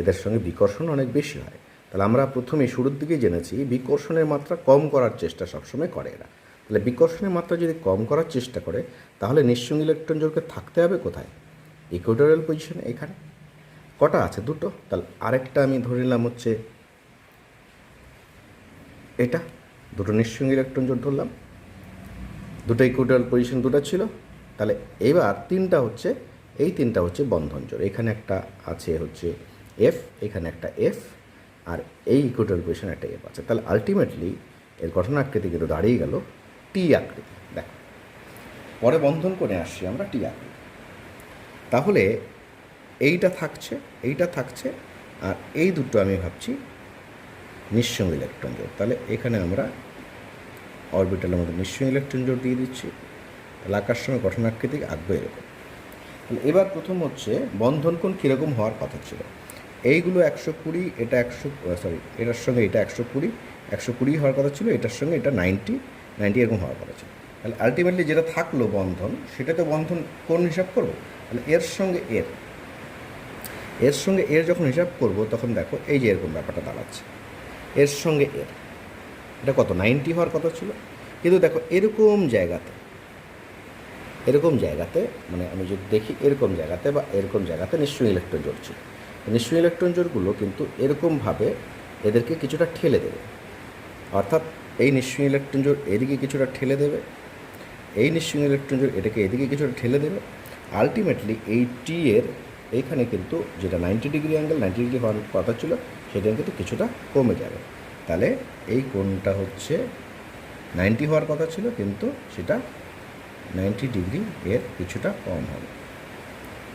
A: এদের সঙ্গে বিকর্ষণ অনেক বেশি হয়। তাহলে আমরা প্রথমে শুরুর দিকেই জেনেছি বিকর্ষণের মাত্রা কম করার চেষ্টা সবসময় করে এরা। তাহলে বিকর্ষণের মাত্রা যদি কম করার চেষ্টা করে, তাহলে নিঃসঙ্গ ইলেকট্রন জোড়কে থাকতে হবে কোথায়? ইকুয়েটোরিয়াল পজিশনে। এখানে কটা আছে? 2টো। তাহলে আরেকটা আমি ধরে নিলাম হচ্ছে এটা, 2টো নিঃসঙ্গ ইলেকট্রন জোড় ধরলাম, 2টো ইকুয়েটোরিয়াল পজিশন 2টা ছিল। তাহলে এবার 3টা হচ্ছে, এই 3টা হচ্ছে বন্ধন জোড়। এখানে একটা আছে হচ্ছে এফ, এখানে একটা এফ, আর এই ইকুয়েটোরিয়াল পজিশনে একটা এফ আছে। তাহলে আলটিমেটলি এর গঠনাকৃতি কিন্তু দাঁড়িয়ে গেল টি আকৃতি। দেখো পরে বন্ধন করে আসছি আমরা টি আকৃতি। তাহলে এইটা থাকছে, এইটা থাকছে, আর এই 2টো আমি ভাবছি নিঃসঙ্গ ইলেকট্রন জোড়। তাহলে এখানে আমরা অরবিটালের মধ্যে নিঃসঙ্গ ইলেকট্রন জোড় দিয়ে দিচ্ছি। তাহলে আঁকার সময় গঠনাকৃতি আঁকবো এরকম। তাহলে এবার প্রথম হচ্ছে বন্ধন কোণ কীরকম হওয়ার কথা ছিল। এইগুলো 120, এটা 100, এটার সঙ্গে এটা 120 হওয়ার কথা ছিল, এটার সঙ্গে এটা 90 এরকম হওয়ার কথা ছিল। তাহলে আলটিমেটলি যেটা থাকলো বন্ধন, সেটা তো বন্ধন কোণ হিসাব করব। তাহলে এর সঙ্গে এর যখন হিসাব করব, তখন দেখো এই যে এরকম ব্যাপারটা দাঁড়াচ্ছে, এর সঙ্গে এটা কত? 90 হওয়ার কথা ছিল, কিন্তু দেখো এরকম জায়গাতে এরকম জায়গাতে, মানে আমি যদি দেখি এরকম জায়গাতে বা এরকম জায়গাতে নিশ্চয়ই ইলেকট্রন জোড় ছিল। নিশ্চয়ই ইলেকট্রন জোড়গুলো কিন্তু এরকমভাবে এদেরকে কিছুটা ঠেলে দেবে, অর্থাৎ এই নিশ্চয়ই ইলেকট্রন জোড় এদিকে কিছুটা ঠেলে দেবে, এই নিশ্চয়ই ইলেকট্রন জোড় এটাকে এদিকে কিছুটা ঠেলে দেবে। আলটিমেটলি এই টি এর এইখানে কিন্তু যেটা 90 ডিগ্রি অ্যাঙ্গেল, 90 ডিগ্রি হওয়ার কথা ছিল, সেটা কিন্তু কিছুটা কমে যাবে। তাহলে এই কোণটা হচ্ছে 90 হওয়ার কথা ছিল, কিন্তু সেটা 90 ডিগ্রি এর কিছুটা কম হবে।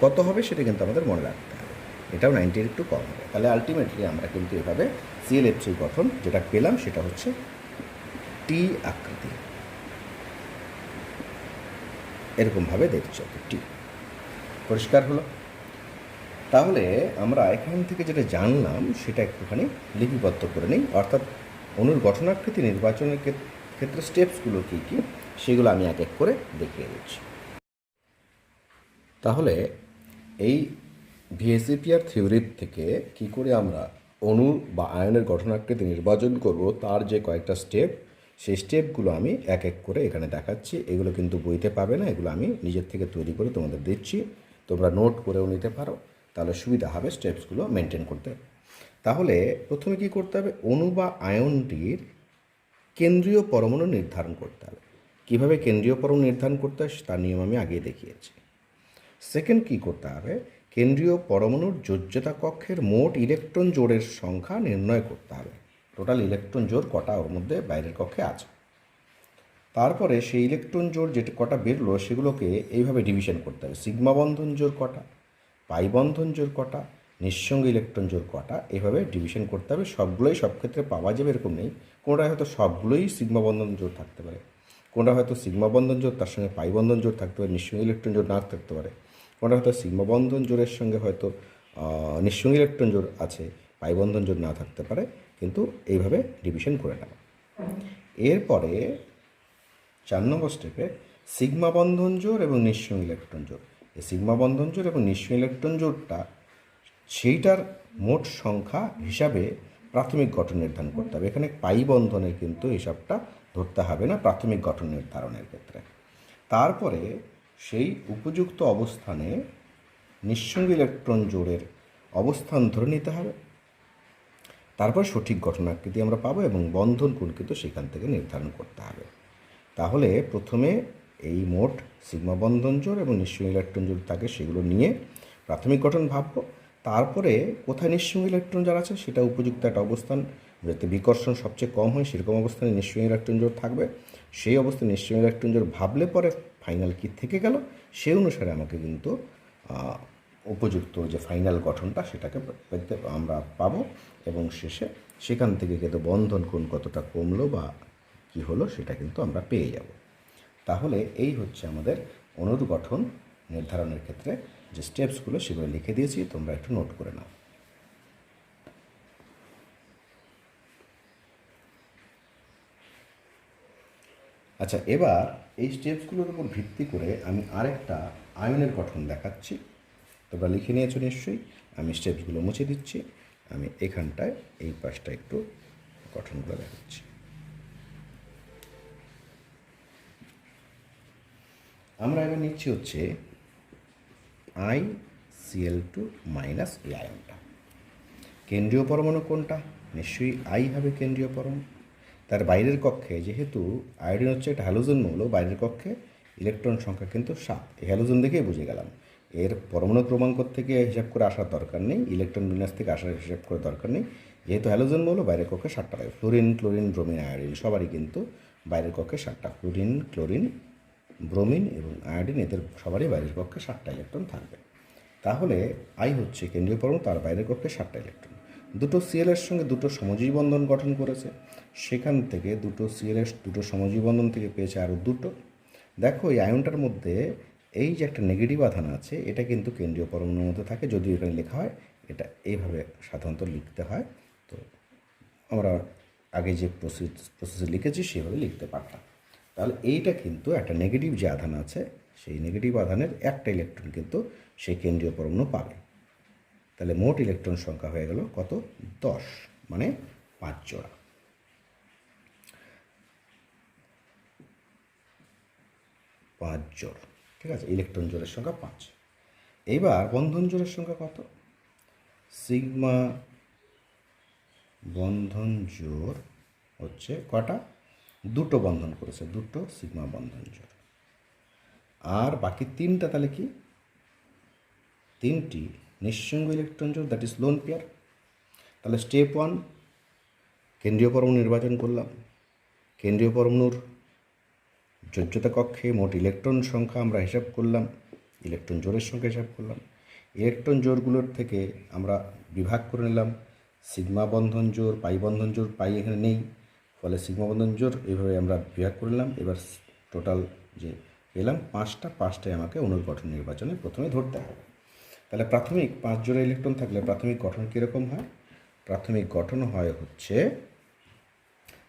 A: কত হবে সেটা কিন্তু আমাদের মনে রাখতে হবে, এটাও 90 একটু কম হবে। তাহলে আলটিমেটলি আমরা কিন্তু এভাবে ClH3 গঠন যেটা পেলাম সেটা হচ্ছে টি আকৃতি, এরকমভাবে দেখছি টি। পরিষ্কার হলো? তাহলে আমরা এখান থেকে যেটা জানলাম সেটা একটুখানি লিপিবদ্ধ করে নিই, অর্থাৎ অণুর গঠনাকৃতি নির্বাচনের ক্ষেত্রে স্টেপসগুলো কী কী সেগুলো আমি এক এক করে দেখিয়ে দিচ্ছি। তাহলে এই VSEPR থিওরি থেকে কি করে আমরা অণু বা আয়নের গঠনাকৃতি নির্বাচন করব তার যে কয়েকটা স্টেপ, সেই স্টেপগুলো আমি এক এক করে এখানে দেখাচ্ছি। এগুলো কিন্তু বইতে পাবে না, এগুলো আমি নিজের থেকে তৈরি করে তোমাদের দিচ্ছি, তোমরা নোট করেও নিতে পারো, তাহলে সুবিধা হবে স্টেপসগুলো মেনটেন করতে। তাহলে প্রথমে কি করতে হবে, অণু বা আয়নটির কেন্দ্রীয় পরমাণু নির্ধারণ করতে হবে। কীভাবে কেন্দ্রীয় পরমাণু নির্ধারণ করতে হয় তার নিয়ম আমি আগেই দেখিয়েছি। সেকেন্ড কী করতে হবে, কেন্দ্রীয় পরমাণুর যোজ্যতা কক্ষের মোট ইলেকট্রন জোড়ের সংখ্যা নির্ণয় করতে হবে। টোটাল ইলেকট্রন জোড় কটা ওর মধ্যে বাইরের কক্ষে আছে। তারপরে সেই ইলেকট্রন জোড় যেটা কটা বেরলো সেগুলোকে এইভাবে ডিভিশন করতে হবে, সিগমা বন্ধন জোড় কটা, পাই বন্ধন জোড় কটা, নিঃসঙ্গ ইলেকট্রন জোড় কটা, এইভাবে ডিভিশন করতে হবে। সবগুলোই সব ক্ষেত্রে পাওয়া যাবে এরকম নেই, কোনোটা হয়তো সবগুলোই সিগমা বন্ধন জোড় থাকতে পারে, কোনটা হয়তো সিগমা বন্ধন জোড় তার সঙ্গে পাই বন্ধন জোড় থাকতে পারে, নিঃসঙ্গ ইলেকট্রন জোড় না থাকতে পারে, কোনটা হয়তো সিগমা বন্ধন জোড়ের সঙ্গে হয়তো নিঃসঙ্গ ইলেকট্রন জোড় আছে, পাই বন্ধন জোড় না থাকতে পারে, কিন্তু এইভাবে ডিভিশন করে নেওয়া। এরপরে 4 নম্বর স্টেপে সিগমা বন্ধন জোড় এবং নিঃসঙ্গ ইলেকট্রন জোড়, এই সিগমা বন্ধন জোড় এবং নিঃসঙ্গ ইলেকট্রন জোড়টা সেইটার মোট সংখ্যা হিসাবে প্রাথমিক গঠন নির্ধারণ করতে হবে। এখানে পাই বন্ধনের কিন্তু হিসাবটা ধরতে হবে না প্রাথমিক গঠন নির্ধারণের ক্ষেত্রে। তারপরে সেই উপযুক্ত অবস্থানে নিঃসঙ্গ ইলেকট্রন জোড়ের অবস্থান ধরে নিতে হবে, তারপর সঠিক গঠনাকৃতি আমরা পাবো এবং বন্ধন কোণ কিন্তু সেখান থেকে নির্ধারণ করতে হবে। তাহলে প্রথমে এই মোট সিগমা বন্ধন জোড় এবং নিঃসঙ্গ ইলেকট্রন জোড় থাকে সেগুলো নিয়ে প্রাথমিক গঠন ভাববো। তারপরে কোথায় নিঃসঙ্গ ইলেকট্রন যারা আছে সেটা উপযুক্ত একটা অবস্থান, যাতে বিকর্ষণ সবচেয়ে কম হয় সেরকম অবস্থানে নিঃসঙ্গ ইলেকট্রন জোড় থাকবে, সেই অবস্থায় নিঃসঙ্গ ইলেকট্রন জোড় ভাবলে পরে ফাইনাল কী থেকে গেল সেই অনুসারে আমাকে কিন্তু উপযুক্ত যে ফাইনাল গঠনটা সেটাকে পেতে আমরা পাবো, এবং শেষে সেখান থেকে কিন্তু বন্ধন কোণ কতটা কমলো বা কী হলো সেটা কিন্তু আমরা পেয়ে যাব। তাহলে এই হচ্ছে আমাদের অণুর গঠন নির্ধারণের ক্ষেত্রে যে স্টেপসগুলো সেগুলো লিখে দিয়েছি, তোমরা একটু নোট করে নাও। আচ্ছা, এবার এই স্টেপসগুলোর উপর ভিত্তি করে আমি আরেকটা আয়নের গঠন দেখাচ্ছি, তোমরা লিখে নিয়েছো নিশ্চয়ই। আমি স্টেপসগুলো মুছে দিচ্ছি, আমি এখানটায় এই পাশটা একটু গঠনগুলো দেখাচ্ছি। আমরা এবার নিচ্ছি হচ্ছে ICl2 মাইনাস এই আয়নটা। কেন্দ্রীয় পরমাণু কোনটা? নিশ্চয়ই আই হবে কেন্দ্রীয় পরমাণু। তার বাইরের কক্ষে যেহেতু আয়োডিন হচ্ছে একটা হ্যালোজেন মৌল, বাইরের কক্ষে ইলেকট্রন সংখ্যা কিন্তু 7। এই হ্যালোজেন দেখেই বুঝে গেলাম, এর পরমাণু ক্রমাঙ্ক থেকে হিসাব করে আসার দরকার নেই, ইলেকট্রন বিন্যাস থেকে আসার হিসাব করে দরকার নেই, যেহেতু হ্যালোজেন মৌল বাইরের কক্ষে 7টা থাকে। ফ্লোরিন, ক্লোরিন, ব্রোমিন, আয়োডিন সবারই কিন্তু বাইরের কক্ষে 7টা, ফ্লোরিন, ক্লোরিন, ব্রোমিন এবং আয়োডিন এদের সবারই বাইরের কক্ষে 7টা ইলেকট্রন থাকবে। তাহলে আই হচ্ছে কেন্দ্রীয় পরমাণু, তার বাইরের কক্ষে 7টা ইলেকট্রন। দুটো সিএলের সঙ্গে দুটো সমযোজী বন্ধন গঠন করেছে, সেখান থেকে দুটো সিএলের দুটো সমযোজী বন্ধন থেকে পেয়েছে আরও দুটো। দেখো এই আয়নটার মধ্যে এই যে একটা নেগেটিভ আধান আছে, এটা কিন্তু কেন্দ্রীয় পরমাণুর মধ্যে থাকে, যদিও এখানে লেখা হয় এটা এইভাবে সাধারণত লিখতে হয়, তো আমরা আগে যে প্রসেসে লিখেছি সেভাবে লিখতে পারতাম। তাহলে এইটা কিন্তু একটা নেগেটিভ যে আধান আছে, সেই নেগেটিভ আধানের একটা ইলেকট্রন কিন্তু সেই কেন্দ্রীয় পরমাণু পাবে। তাহলে মোট ইলেকট্রন সংখ্যা হয়ে গেল কত? 10, মানে 5 জোড়া। 5 জোড়। ঠিক আছে, ইলেকট্রন জোড়ের সংখ্যা 5। এইবার বন্ধন জোড়ের সংখ্যা কত? সিগমা বন্ধন জোড় হচ্ছে কটা? দুটো বন্ধন করেছে, দুটো সিগমা বন্ধন জোড়। আর বাকি তিনটা তাহলে কি? তিনটি নিঃসঙ্গ ইলেকট্রন জোড়, দ্যাট ইজ লোন পেয়ার। তাহলে স্টেপ 1, কেন্দ্রীয় পরমাণু নির্বাচন করলাম। কেন্দ্রীয় পরমাণুর যোজ্যতা কক্ষে মোট ইলেকট্রন সংখ্যা আমরা হিসাব করলাম, ইলেকট্রন জোড়ের সংখ্যা হিসাব করলাম। ইলেকট্রন জোড়গুলোর থেকে আমরা বিভাগ করে নিলাম সিগমা বন্ধন জোড়, পাই বন্ধন জোড়। পাই এখানে নেই, ফলে সিগমা বন্ধন জোড় এইভাবে আমরা বিভাগ করে নিলাম। এবার টোটাল যে পেলাম 5টায় আমাকে অণুর গঠন নির্বাচনে প্রথমে ধরতে হবে। তাহলে প্রাথমিক 5 জোড়া ইলেকট্রন থাকলে প্রাথমিক গঠন কীরকম হয়? প্রাথমিক গঠন হয় হচ্ছে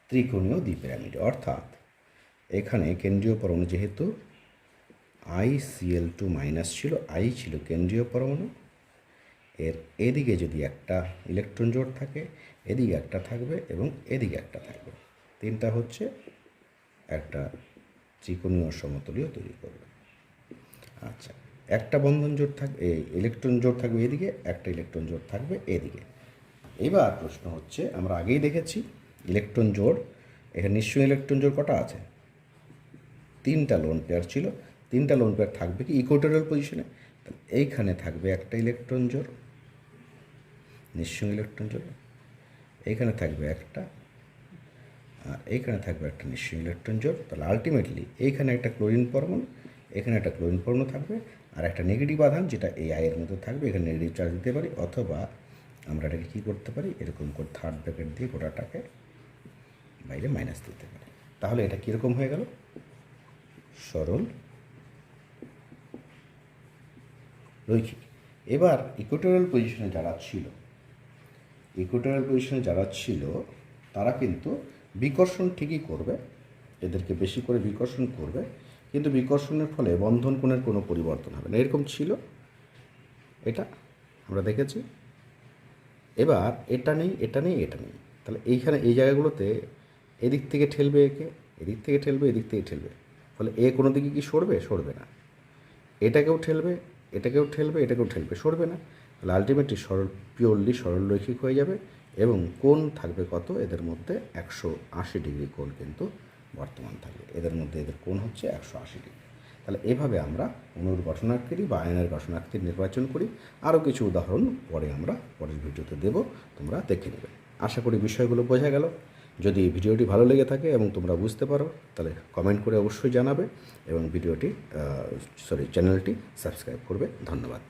A: ত্রিকোণীয় দ্বিপিরামিড। অর্থাৎ এখানে কেন্দ্রীয় পরমাণু যেহেতু ICl2- ছিল, I ছিল কেন্দ্রীয় পরমাণু, এর এদিকে যদি একটা ইলেকট্রন জোড় থাকে, এদিকে একটা থাকবে এবং এদিকে একটা থাকবে, তিনটা হচ্ছে একটা ত্রিকোণীয় সমতলীয় তৈরি করবে। আচ্ছা, একটা বন্ধন জোড় থাকবে, ইলেকট্রন জোড় থাকবে এদিকে, একটা ইলেকট্রন জোড় থাকবে এদিকে। এবার প্রশ্ন হচ্ছে, আমরা আগেই দেখেছি ইলেকট্রন জোড়, এখানে নিশ্চয়ই ইলেকট্রন জোড় কটা আছে? 3টা লোন পেয়ার ছিল। 3টা লোন পেয়ার থাকবে কি ইকুয়েটোরিয়াল পজিশনে? এইখানে থাকবে একটা ইলেকট্রন জোড়, নিঃসঙ্গ ইলেকট্রন জোড়। এইখানে থাকবে একটা, আর এইখানে থাকবে একটা নিঃসঙ্গ ইলেকট্রন জোড়। তাহলে আলটিমেটলি এইখানে একটা ক্লোরিন পরমাণু, এখানে একটা ক্লোরিন পরমাণু থাকবে, আর একটা নেগেটিভ আধান যেটা এই আয়ের মধ্যে থাকবে। এখানে নেগেটিভ চার্জ দিতে পারি, অথবা আমরা এটাকে কী করতে পারি, এরকম করে থার্ড ব্র্যাকেট দিয়ে গোটাটাকে বাইরে মাইনাস দিতে পারি। তাহলে এটা কীরকম হয়ে গেল? সরল রৈখিক। এবার ইকুয়েটোরিয়াল পজিশনে যারা ছিল তারা কিন্তু বিকর্ষণ ঠিকই করবে, এদেরকে বেশি করে বিকর্ষণ করবে, কিন্তু বিকর্ষণের ফলে বন্ধন কোণের কোনো পরিবর্তন হবে না। এরকম ছিল, এটা আমরা দেখেছি। এবার এটা নেই, এটা নেই, এটা নেই। তাহলে এইখানে এই জায়গাগুলোতে এদিক থেকে ঠেলবে একে, এদিক থেকে ঠেলবে, এদিক থেকে ঠেলবে, ফলে এ কোনো দিকে কি সরবে? সরবে না। এটাকেও ঠেলবে, এটাকেও ঠেলবে, এটাকেও ঠেলবে, সরবে না। তাহলে আলটিমেটলি পিওরলি সরল রৈখিক হয়ে যাবে এবং কোণ থাকবে কত? এদের মধ্যে 180 ডিগ্রি কোণ কিন্তু বর্তমান থাকবে। এদের মধ্যে এদের কোণ হচ্ছে 180 ডিগ্রি। তাহলে এভাবে আমরা অণুর গঠনাকৃতি বা আয়নের গঠনাকৃতি নির্বাচন করি। আরও কিছু উদাহরণ পরে আমরা পরের ভিডিওতে দেব, তোমরা দেখে নেবে। আশা করি বিষয়গুলো বোঝা গেল। যদি ভিডিওটি ভালো লেগে থাকে এবং তোমরা বুঝতে পারো, তাহলে কমেন্ট করে অবশ্যই জানাবে এবং চ্যানেলটি সাবস্ক্রাইব করবে। ধন্যবাদ।